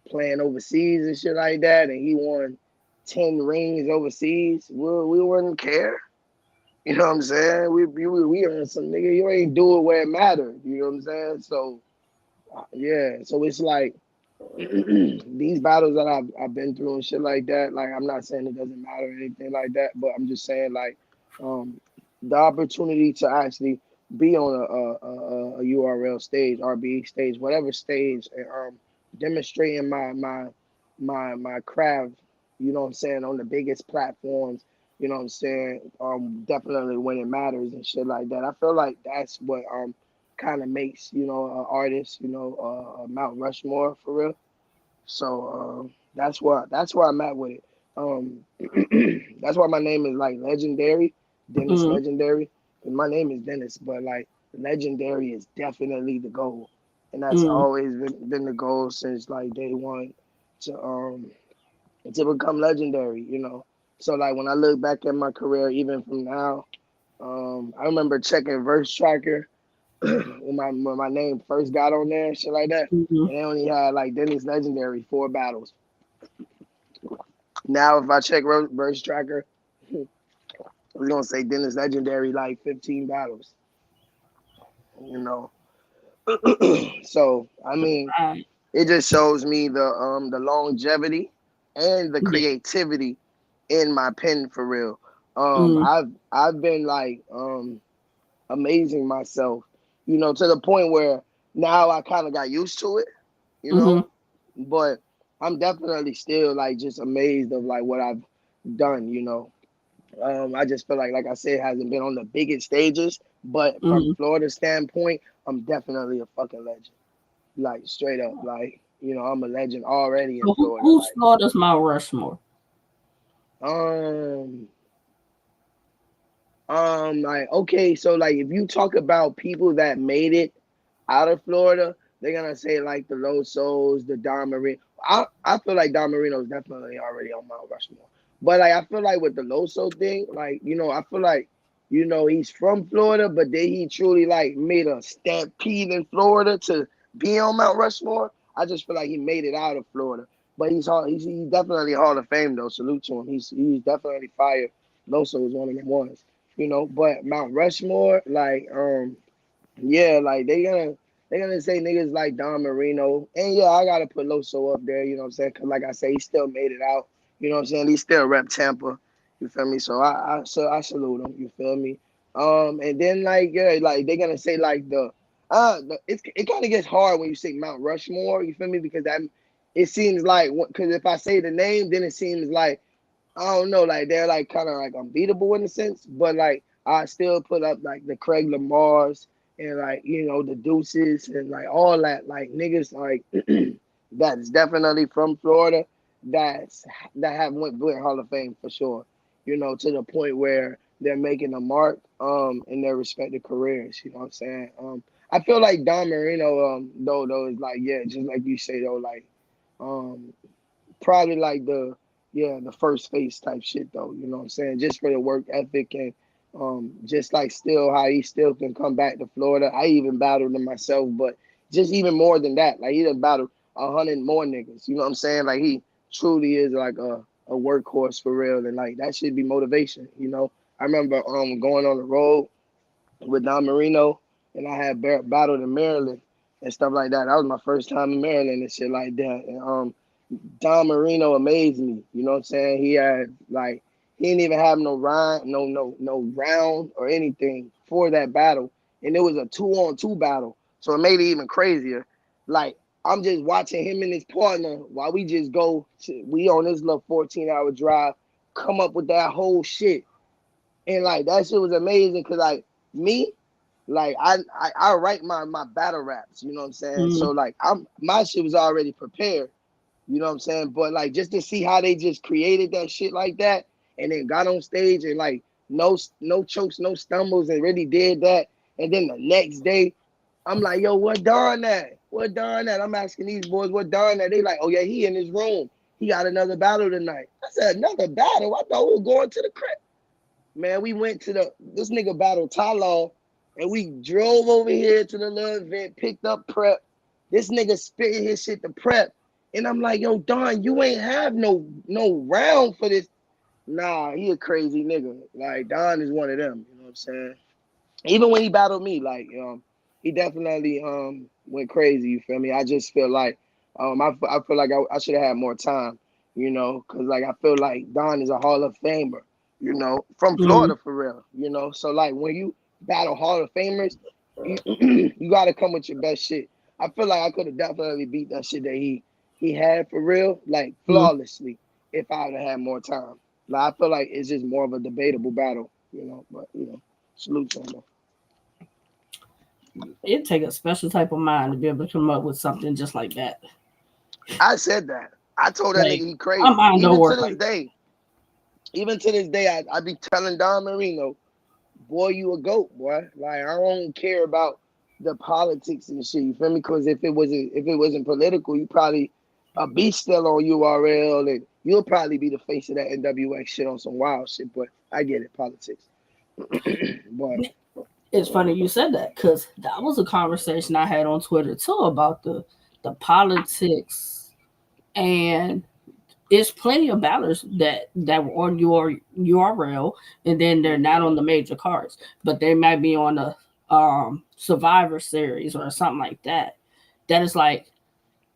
playing overseas and shit like that, and he won 10 rings overseas, we wouldn't care. You know what I'm saying? We earn some nigga. You ain't do it where it mattered. You know what I'm saying? So yeah. So it's like these battles that I've been through and shit like that. Like I'm not saying it doesn't matter or anything like that, but I'm just saying like um, the opportunity to actually be on a URL stage, RBE stage, whatever stage, and demonstrating my craft. You know what I'm saying, on the biggest platforms. You know what I'm saying. Definitely when it matters and shit like that. I feel like that's what kind of makes an artist Mount Rushmore for real. So that's where I'm at with it. Um, that's why my name is like Legendary, Dennis Mm. Legendary. And my name is Dennis, but like Legendary is definitely the goal, and that's Mm. always been the goal since like day one to become legendary. So like when I look back at my career, even from now, I remember checking Verse Tracker when my name first got on there, shit like that, Mm. and they only had like Dennis Legendary 4 battles. Now, if I check verse tracker, we're gonna say Dennis Legendary like 15 battles. You know, so I mean, Right. it just shows me the longevity and the Yeah. creativity in my pen for real. Mm, I've been like amazing myself, you know, to the point where now I kind of got used to it, you mm-hmm, know, but I'm definitely still like just amazed of like what I've done, you know. I just feel like I said, hasn't been on the biggest stages, but from mm-hmm. Florida standpoint, I'm definitely a fucking legend. Like straight up, like you know, I'm a legend already in So Florida. who's Florida's Mount Rushmore? Um, like okay, so like if you talk about people that made it out of Florida, they're gonna say like the Los Souls, the Don Marino. I feel like Don Marino is definitely already on Mount Rushmore. But like I feel like with the Loso thing, like you know, I feel like you know he's from Florida, but then he truly like made a stampede in Florida to be on Mount Rushmore. I just feel like he made it out of Florida, but he's definitely Hall of Fame though. Salute to him. He's definitely fire. Loso is one of them ones, you know. But Mount Rushmore, like yeah, like they gonna say niggas like Don Marino, and yeah, I gotta put Loso up there. You know what I'm saying? Cause like I say, he still made it out. You know what I'm saying? He still rep Tampa. You feel me? So I salute him. You feel me? And then like yeah, like they gonna say like it kind of gets hard when you say Mount Rushmore. You feel me? Because that it seems like because if I say the name, then it seems like I don't know, like they're like kind of like unbeatable in a sense, but like I still put up like the Craig Lamars and like you know the Deuces and like all that like niggas like that's definitely from Florida that's that have went Hall of Fame for sure. You know to the point where they're making a mark in their respective careers. You know what I'm saying? I feel like Don Marino though is like yeah just like you say though like um probably like the first face type shit though, you know what I'm saying? Just for the work ethic and just like still how he still can come back to Florida. I even battled him myself, but just even more than that, like he done battled 100 more niggas. You know what I'm saying? Like he truly is like a workhorse for real, and like that should be motivation. You know, I remember going on the road with Don Marino, and I had battled in Maryland and stuff like that. That was my first time in Maryland and shit like that. And Don Marino amazed me. You know what I'm saying? He had like he didn't even have no rhyme, no round or anything for that battle, and it was a 2-on-2 battle, so it made it even crazier. Like I'm just watching him and his partner while we just we on this little 14-hour drive, come up with that whole shit, and like that shit was amazing because like me. Like I write my battle raps, you know what I'm saying? mm, So like my shit was already prepared. You know what I'm saying? But like just to see how they just created that shit like that and then got on stage and like no chokes, no stumbles and really did that. And then the next day, I'm like, yo, what Don at? What Don at? I'm asking these boys what Don at. They like, oh yeah, he in his room. He got another battle tonight. I said, another battle? I thought we were going to the crib. Man, we went to this nigga battle Tylaw and we drove over here to the little event, picked up prep. This nigga spitting his shit to prep. And I'm like, yo, Don, you ain't have no round for this. Nah, he a crazy nigga. Like Don is one of them, you know what I'm saying? Even when he battled me, like he definitely went crazy, you feel me? I just feel like I feel like I should have had more time, you know, because like I feel like Don is a Hall of Famer, you know, from mm. Florida for real, you know. So like when you battle Hall of Famers, you gotta come with your best shit. I feel like I could have definitely beat that shit that he had for real, like Mm. flawlessly, if I would have had more time. Like I feel like it's just more of a debatable battle, you know. But you know, salute to him. It take a special type of mind to be able to come up with something just like that. I said that. I told that nigga Like he my crazy. mind don't work like that. Even to this day, I be telling Don Marino, boy, you a goat, boy. Like I don't care about the politics and shit. You feel me? Because if it wasn't political, you probably a beast still on URL, and you'll probably be the face of that NWX shit on some wild shit. But I get it, politics. But It's funny you said that because that was a conversation I had on Twitter too about the politics and it's plenty of battlers that were on your URL, and then they're not on the major cards, but they might be on the Survivor Series or something like that. That is like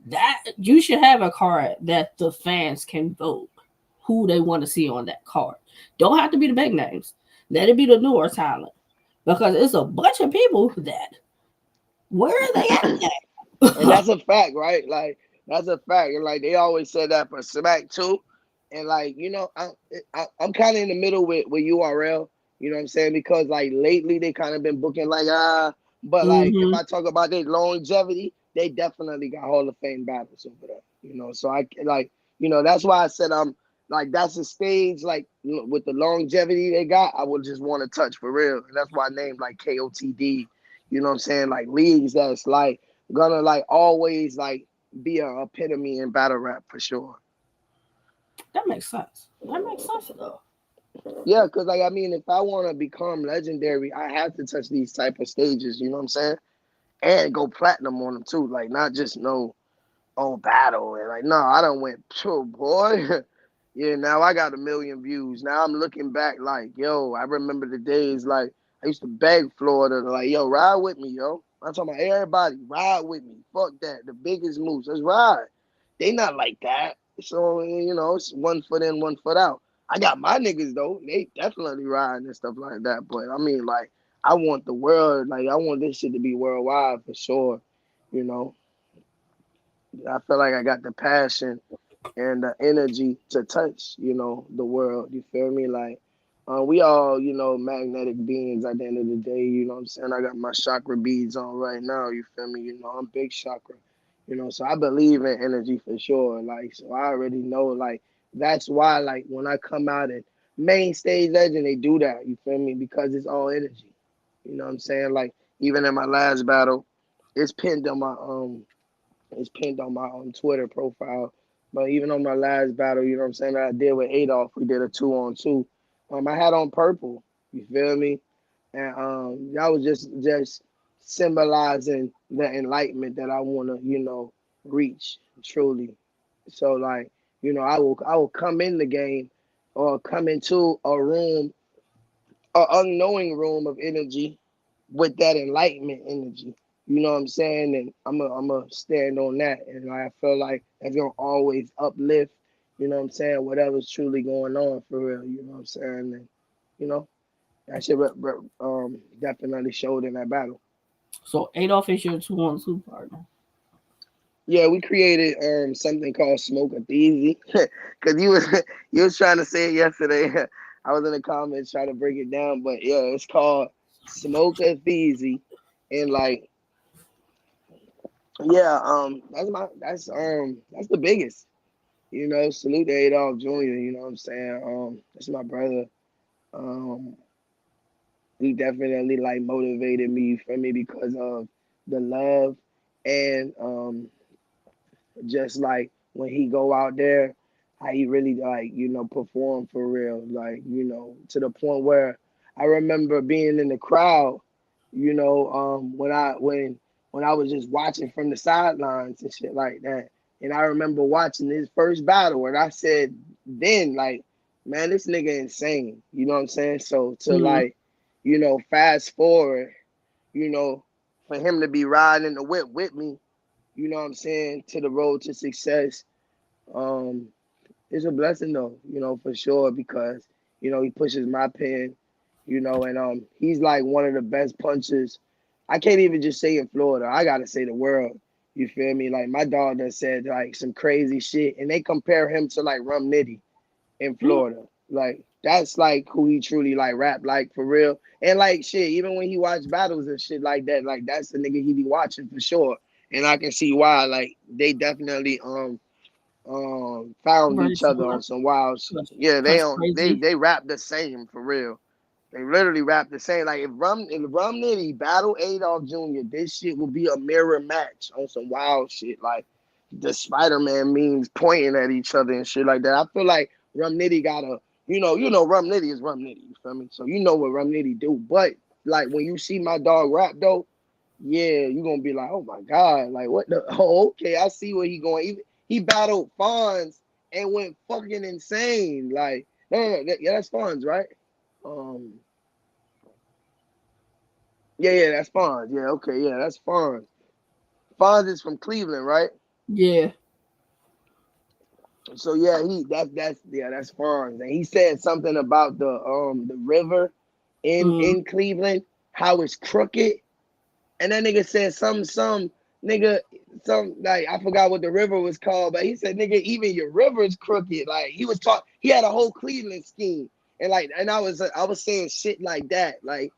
that. You should have a card that the fans can vote who they want to see on that card. Don't have to be the big names. Let it be the newer talent, because it's a bunch of people that where are they And at? that's a fact, right? Like that's a fact, and like they always said that for Smack too. And like I'm kind of in the middle with URL. You know what I'm saying? Because like lately they kind of been booking like but like if Mm-hmm. I talk about their longevity, they definitely got Hall of Fame battles over there. You know, so I like that's why I said I'm like that's a stage like with the longevity they got. I would just want to touch for real, and that's why I named like KOTD. You know what I'm saying? Like leagues that's like gonna like always like be a epitome in battle rap for sure. That makes sense. That makes sense though. Yeah, because like I mean, if I want to become legendary, I have to touch these type of stages. You know what I'm saying? And go platinum on them too. Like not just no on battle and like no, I don't went phew, boy. Yeah, now I got 1 million views. Now I'm looking back like, yo, I remember the days like I used to beg Florida to like, yo, ride with me, yo. I'm talking about everybody, ride with me. Fuck that. The biggest moves. Let's ride. They not like that. So, it's 1 foot in, 1 foot out. I got my niggas though. They definitely riding and stuff like that. But I mean, like, I want the world, like I want this shit to be worldwide for sure. You know. I feel like I got the passion and the energy to touch, the world. You feel me? Like, we all, magnetic beings at the end of the day. You know what I'm saying? I got my chakra beads on right now. You feel me? I'm big chakra. So I believe in energy for sure. Like, so I already know, like, that's why, like, when I come out and main stage legend, they do that. You feel me? Because it's all energy. You know what I'm saying? Like, even in my last battle, it's pinned on my Twitter profile. But even on my last battle, you know what I'm saying, that I did with Adolf, we did a 2-on-2. I had on purple. You feel me? And that was just symbolizing the enlightenment that I wanna, reach truly. So like, I will come in the game or come into a room, a unknowing room of energy with that enlightenment energy. You know what I'm saying? And I'm a stand on that. And I feel like that's gonna always uplift, whatever's truly going on for real, you know what I'm saying? And you know, that shit definitely showed in that battle. So Adolf is your 2-on-2 partner. Yeah, we created something called Smoke a Easy. Cause you was trying to say it yesterday. I was in the comments trying to break it down, but yeah, it's called Smoke a Easy. And like yeah, that's the biggest. Salute to Adolf Jr., you know what I'm saying? That's my brother. Um, he definitely like motivated me for me because of the love and just like when he go out there, how he really like, perform for real. Like, to the point where I remember being in the crowd, when I was just watching from the sidelines and shit like that. And I remember watching his first battle and I said then like, man, this nigga insane. You know what I'm saying? So to Mm-hmm. like, fast forward, you know, for him to be riding in the whip with me, you know what I'm saying, to the road to success. Um, it's a blessing though, for sure, because, he pushes my pen, and he's like one of the best punchers. I can't even just say in Florida. I gotta say the world. You feel me? Like my dog that said like some crazy shit and they compare him to like Rum Nitty in Florida. Like that's like who he truly like rap like for real. And like shit, even when he watch battles and shit like that, like that's the nigga he be watching for sure. And I can see why. Like they definitely found Very each other on similar. some wild shit. Cause, Yeah, they 'cause on crazy. they rap the same for real. They literally rap the same. Like if Rum Nitty battle Adolf Jr., this shit will be a mirror match on some wild shit. Like the Spider-Man memes pointing at each other and shit like that. I feel like Rum Nitty got a Rum Nitty is Rum Nitty. You feel me? So you know what Rum Nitty do. But like when you see my dog rap though, yeah, you gonna be like, oh my god, like what the? Oh, okay, I see where he going. He battled Fonz and went fucking insane. Like, no, yeah, that's Fonz, right? Um, yeah, that's Fonz. Yeah, okay, yeah, that's Fonz. Fonz is from Cleveland, right? Yeah. So yeah, that's Fonz, and he said something about the river Mm. in Cleveland, how it's crooked, and that nigga said some nigga some like I forgot what the river was called, but he said nigga even your river is crooked. Like he had a whole Cleveland scheme, and I was saying shit like that, like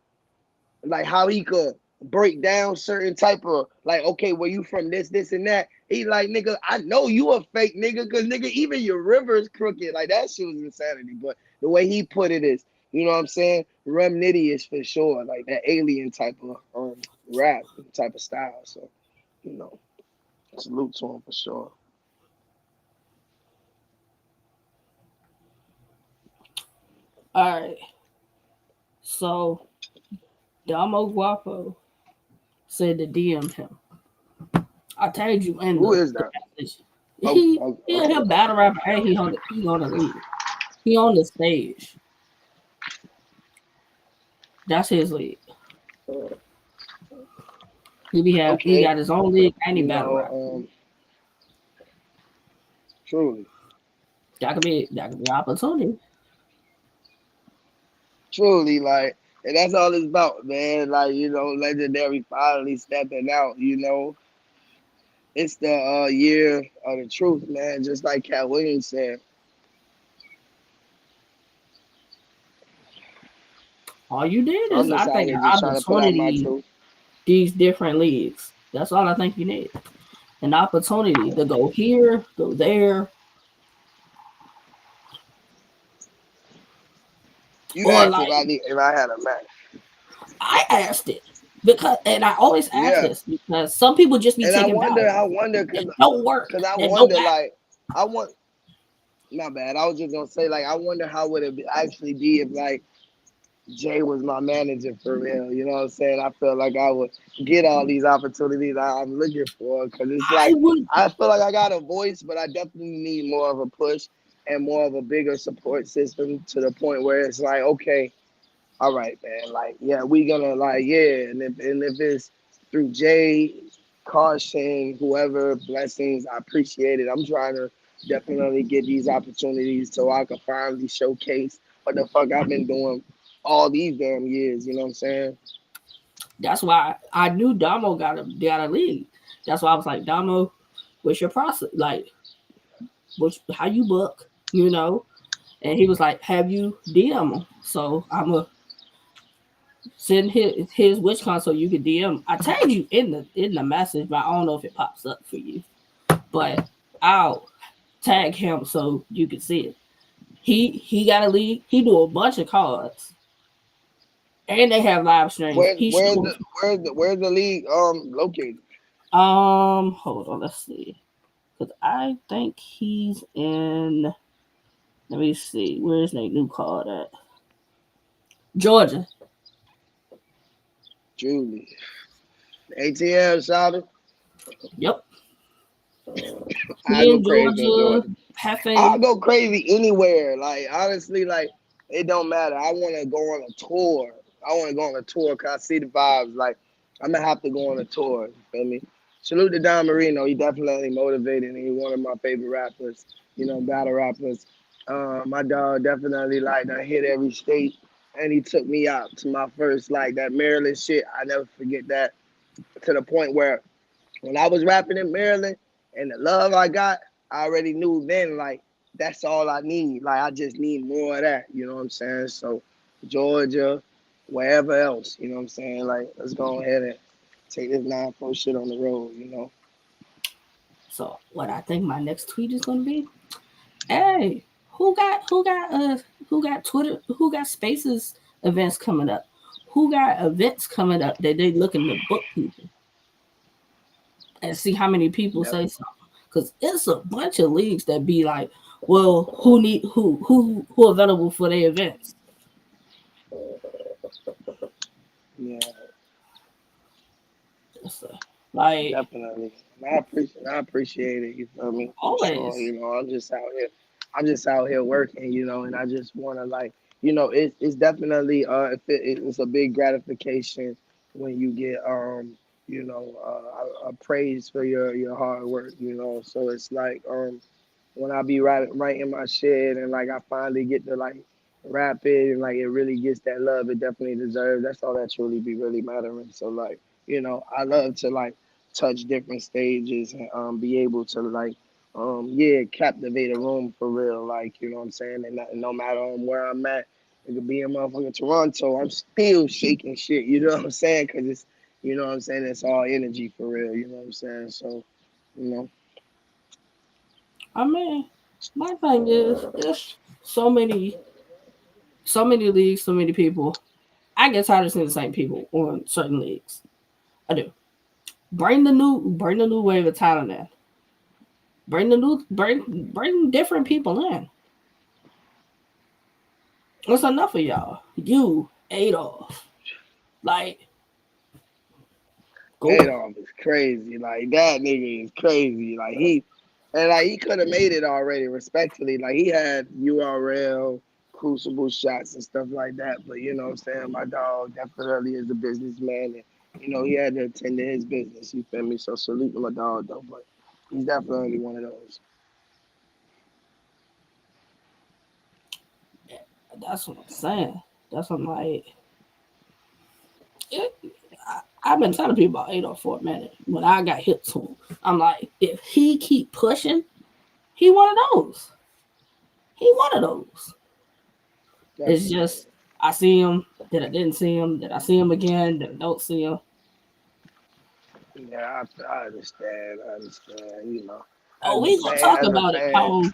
how he could break down certain type of like, okay, where you from this and that. He like, nigga, I know you a fake nigga, cause nigga, even your river is crooked. Like that shit was insanity. But the way he put it is, you know what I'm saying? Remnity is for sure, like that alien type of rap type of style. So, you know, salute to him for sure. All right. So Damo Guapo said to DM him. I tagged you in Who the is that? message. Oh, He a okay. battle rapper and he on the lead. He on the stage. That's his league. He Okay. got his own league and he You battle rap. know, truly. That could be opportunity. Truly, like, and that's all it's about, man. Like, Legendary finally stepping out. It's the year of the truth, man. Just like Cat Williams said. All you did So I'm is just I out think here an just trying to put out my opportunity truth. these different leagues. That's all I think you need. An opportunity to go here, go there, You or asked like if I had a match. I asked it because, and I always ask Yeah, this because some people just be and taking battles I wonder, that don't work, cause I that don't wonder, matter. like, I want. Not bad. I was just gonna say, like, I wonder how would actually be if like Jay was my manager for real. You know what I'm saying? I feel like I would get all these opportunities I'm looking for because it's I like would. I feel like I got a voice, but I definitely need more of a push and more of a bigger support system to the point where it's like, okay, all right, man, like yeah, we gonna like yeah, and if it's through Jay, Caution, whoever, blessings, I appreciate it. I'm trying to definitely get these opportunities so I can finally showcase what the fuck I've been doing all these damn years. You know what I'm saying? That's why I knew Damo got a league. That's why I was like, Damo, what's your process? Like, how you book? You know? And he was like, have you DM him? So I'm gonna send his witch console. You can DM. I tagged you in the message, but I don't know if it pops up for you. But I'll tag him so you can see it. He got a league. He do a bunch of cards, and they have live streams. Where He where's shows. the where's the league located? Hold on. Let's see. Because I think he's in. Let me see. Where's that new card at? Georgia. Julie. ATL shouted. Yep. I He go in crazy in Georgia. Georgia. I'll Hefe. go crazy anywhere. Like honestly, like it don't matter. I want to go on a tour. I want to go on a tour because I see the vibes. Like I'm gonna have to go on a tour. You feel me? Salute to Don Marino. He definitely motivated and he's one of my favorite rappers. Battle rappers. My dog definitely like I hit every state, and he took me out to my first like that Maryland shit. I never forget that. To the point where when I was rapping in Maryland and the love I got, I already knew then like that's all I need. Like I just need more of that. You know what I'm saying? So Georgia, wherever else, you know what I'm saying? Like let's go ahead and take this 9-4 shit on the road. So what I think my next tweet is gonna be, hey, who got Twitter, who got Spaces events coming up? Who got events coming up that they looking to book people and see how many people Yep. say something? Because it's a bunch of leagues that be like, well, who available for their events? Yeah, So, like definitely. And I appreciate it, you feel me? For sure. always. I'm just out here. I'm just out here working, you know, and I just want to like, you know, it's definitely it's a big gratification when you get you know a praise for your hard work, you know. So it's like when I be right in my shed and like I finally get to like rap it and like it really gets that love it definitely deserves. That's all that truly be really mattering. So like, you know, I love to like touch different stages and be able to like yeah, captivate a room for real, like, you know what I'm saying? And no matter where I'm at, it could be in motherfucking Toronto, I'm still shaking shit, you know what I'm saying? Cause it's, you know what I'm saying, it's all energy for real, you know what I'm saying? So, you know. I mean, my thing is, there's so many leagues, so many people. I get tired of seeing the same people on certain leagues. I do. Bring the new wave of talent in. Bring different people in. It's enough of y'all. You, Adolf. Like, go. Adolf is crazy. Like that nigga is crazy. Like he could have made it already, respectfully. Like he had URL, crucible shots and stuff like that. But you know what I'm saying? My dog definitely is a businessman and you know he had to attend to his business, you feel me? So salute to my dog though, but he's definitely one of those. That's what I'm saying. That's what I'm like. It, I've been telling people about Adolf for a minute. When I got hit to him, I'm like, if he keep pushing, he one of those. He one of those. It's Definitely. just I see him, then I didn't see him, then I see him again, then I don't see him. Yeah, I understand. I understand. You know, Oh, we gonna talk as a about it, fan, Pone.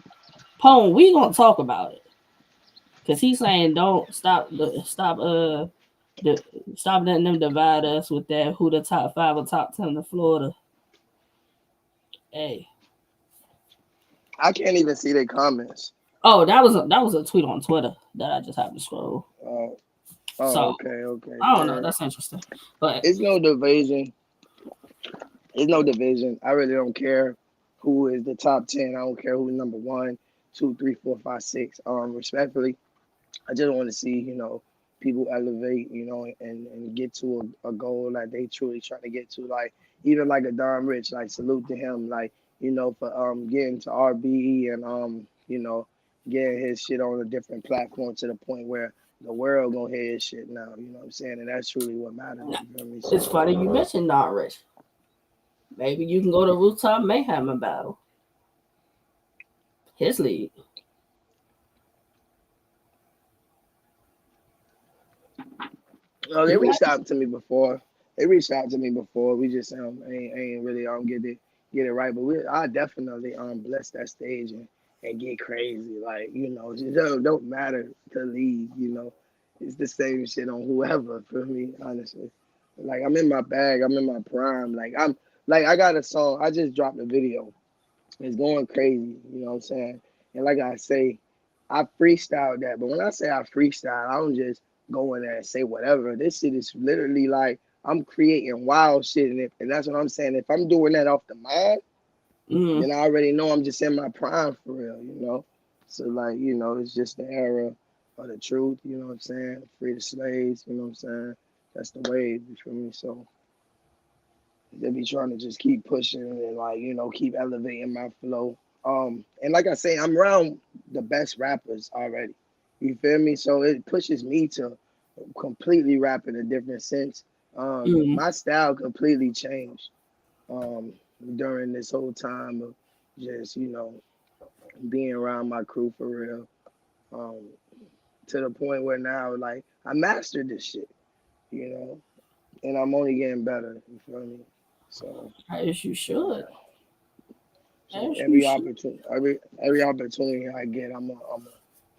Pone, we gonna talk about it. Cause he's saying don't the stop letting them divide us with that who the top five or top 10 in Florida. Hey. I can't even see their comments. Oh, that was a tweet on Twitter that I just happened to scroll. Oh, oh, So okay, okay, I don't know. man. That's interesting. But It's no division. It's no division. I really don't care who is the top 10. I don't care who's number one, two, three, four, five, six. Respectfully, I just want to see, you know, people elevate, you know, and get to a goal that they truly trying to get to. Like even like a Don Rich, like salute to him, like, you know, for getting to RBE and you know, getting his shit on a different platform to the point where the world gonna hear his shit now. You know what I'm saying? And that's truly what matters. You feel me? it's So funny you mentioned Norwich. Maybe you can go to Rooftop Mayhem and battle his league. oh, they He got reached out to me before. They reached out to me before. We just ain't really get it right. But I definitely bless that stage and get crazy. Like you know, it don't matter to leave. You know, it's the same shit on whoever for me. Honestly, like I'm in my bag. I'm in my prime. Like I'm like I got a song. I just dropped a video. It's going crazy. You know what I'm saying? And like I say, I freestyle that. But when I say I freestyle, I don't just go in there and say whatever. This shit is literally like I'm creating wild shit in it. And that's what I'm saying. If I'm doing that off the mind, mm, then I already know I'm just in my prime for real, you know? So like, you know, it's just the era of the truth, you know what I'm saying? Free the slaves, you know what I'm saying? That's the wave, you feel me? So they be trying to just keep pushing and like, you know, keep elevating my flow. And like I say, I'm around the best rappers already. You feel me? So it pushes me to completely rap in a different sense. mm. My style completely changed um during this whole time of just, you know, being around my crew for real. Um, to the point where now like I mastered this shit, you know, and I'm only getting better, you feel me? So As you should. yeah. So As you should. every opportunity I get, I'm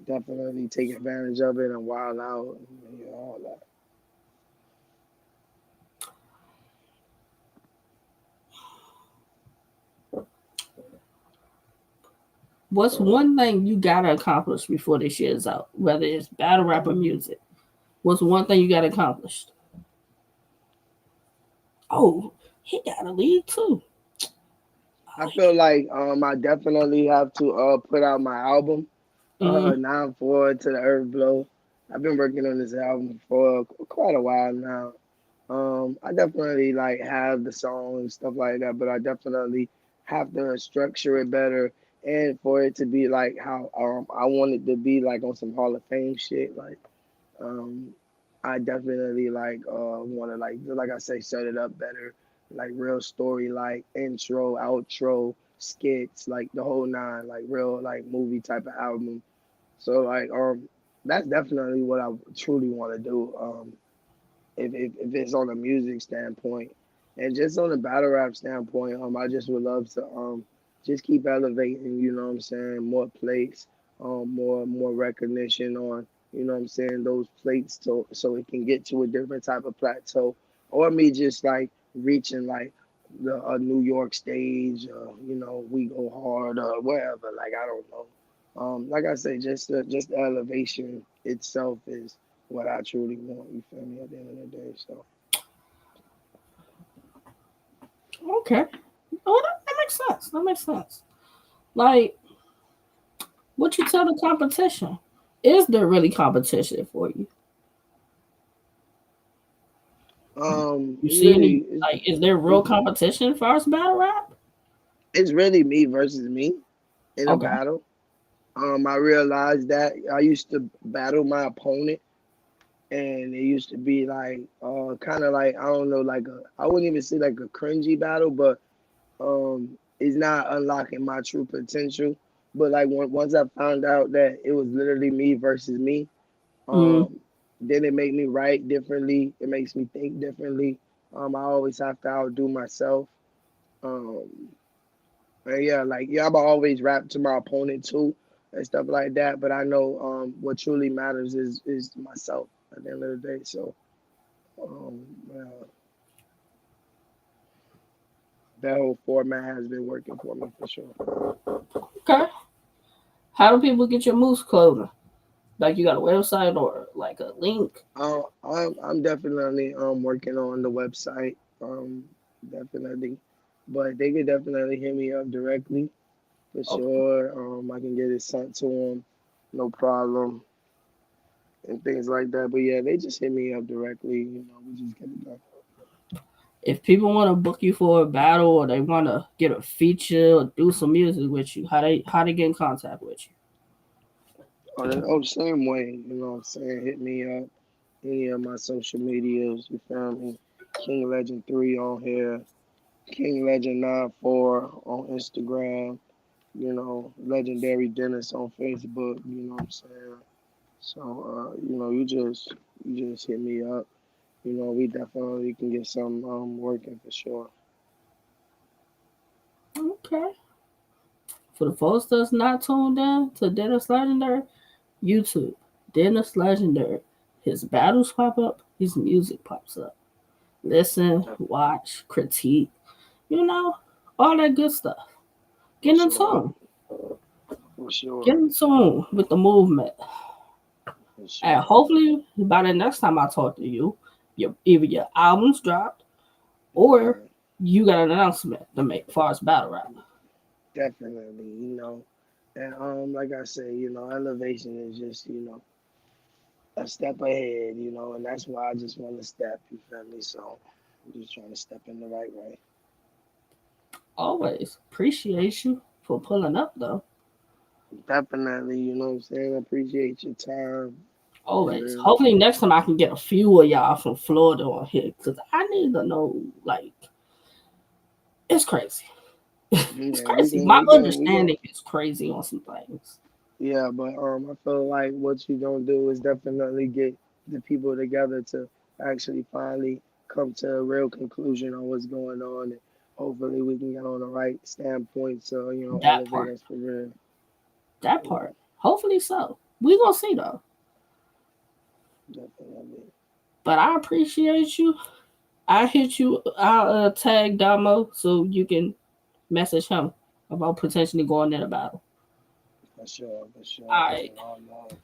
definitely take advantage of it and wild out, and, you know, all that. What's one thing you gotta accomplish before this year is out? Whether it's battle rap or music. What's one thing you gotta accomplish? Oh, he got a lead too. I feel like I definitely have to put out my album. Mm, 9-4 to the Earth Blow. I've been working on this album for quite a while now. I definitely like have the song and stuff like that, but I definitely have to structure it better and for it to be like how I want it to be like on some Hall of Fame shit. Like um, I definitely want to like I say set it up better, like real story, like intro, outro, skits, like the whole nine, like real like movie type of album. So that's definitely what I truly want to do. If it's on a music standpoint, and just on a battle rap standpoint, I just would love to just keep elevating. You know what I'm saying? More plates, more recognition on. You know what I'm saying? Those plates so it can get to a different type of plateau, or me just like reaching like the New York stage. We go hard or whatever. Like I don't know. Like I say, just the elevation itself is what I truly want. You feel me? At the end of the day, so okay. Oh, that makes sense. That makes sense. Like, what you tell the competition? Is there really competition for you? You see any, really, like, is there real competition as far as battle rap? it's really me versus me in a Okay. battle. I realized that I used to battle my opponent, and it used to be like, kind of like I don't know, like I wouldn't even say like a cringy battle, but it's not unlocking my true potential. But like once I found out that it was literally me versus me, Mm, Um, then it made me write differently. It makes me think differently. I always have to outdo myself. Um, and yeah, like yeah, I'm always rap to my opponent too and stuff like that. But I know what truly matters is myself at the end of the day. So yeah, that whole format has been working for me for sure. okay. How do people get your moose clothing? Like, you got a website or like a link? I'm definitely working on the website. Definitely, but they could definitely hit me up directly. For Okay. sure. I can get it sent to them, no problem, and things like that. But yeah, they just hit me up directly. We just get it done. If people want to book you for a battle or they want to get a feature or do some music with you, how they get in contact with Same way. You know what I'm saying? Hit me up. Any of my social medias. You feel me? King Legend 3 on here. King Legend 94 on Instagram. Legendary Dennis on Facebook. You know what I'm saying? So you just hit me up. We definitely can get some working for sure. you? Okay. For the folks that's not tuned in to Dennis Legendary, YouTube, Dennis Legendary. His battles pop up, his music pops up. Listen, watch, critique, you know, all that good stuff. For Get in sure. tune. For sure. Get in tune with the movement. For And sure. hopefully by the next time I talk to you, either your album's dropped or Yeah, you got an announcement to make as far as battle rap. definitely. And like I say, elevation is just, a step ahead, and that's why I just want to step, you feel me? So I'm just trying to step in the right way. Always appreciate you for pulling up though. Definitely, you know what I'm saying? I appreciate your time. For Always. real. Hopefully next time I can get a few of y'all from Florida on here because I need to know. Like, it's crazy. It's Yeah, crazy. My we going understanding is crazy on some things. yeah, but I feel like what you gonna do is definitely get the people together to actually finally come to a real conclusion on what's going on, and hopefully we can get on the right standpoint to That elevate part. us for real. That Yeah, part. Hopefully so. We gonna see though. definitely. But I appreciate you. I hit you. I'll tag Damo so you can message him about potentially going in a battle. For sure, for All sure. right. And all love.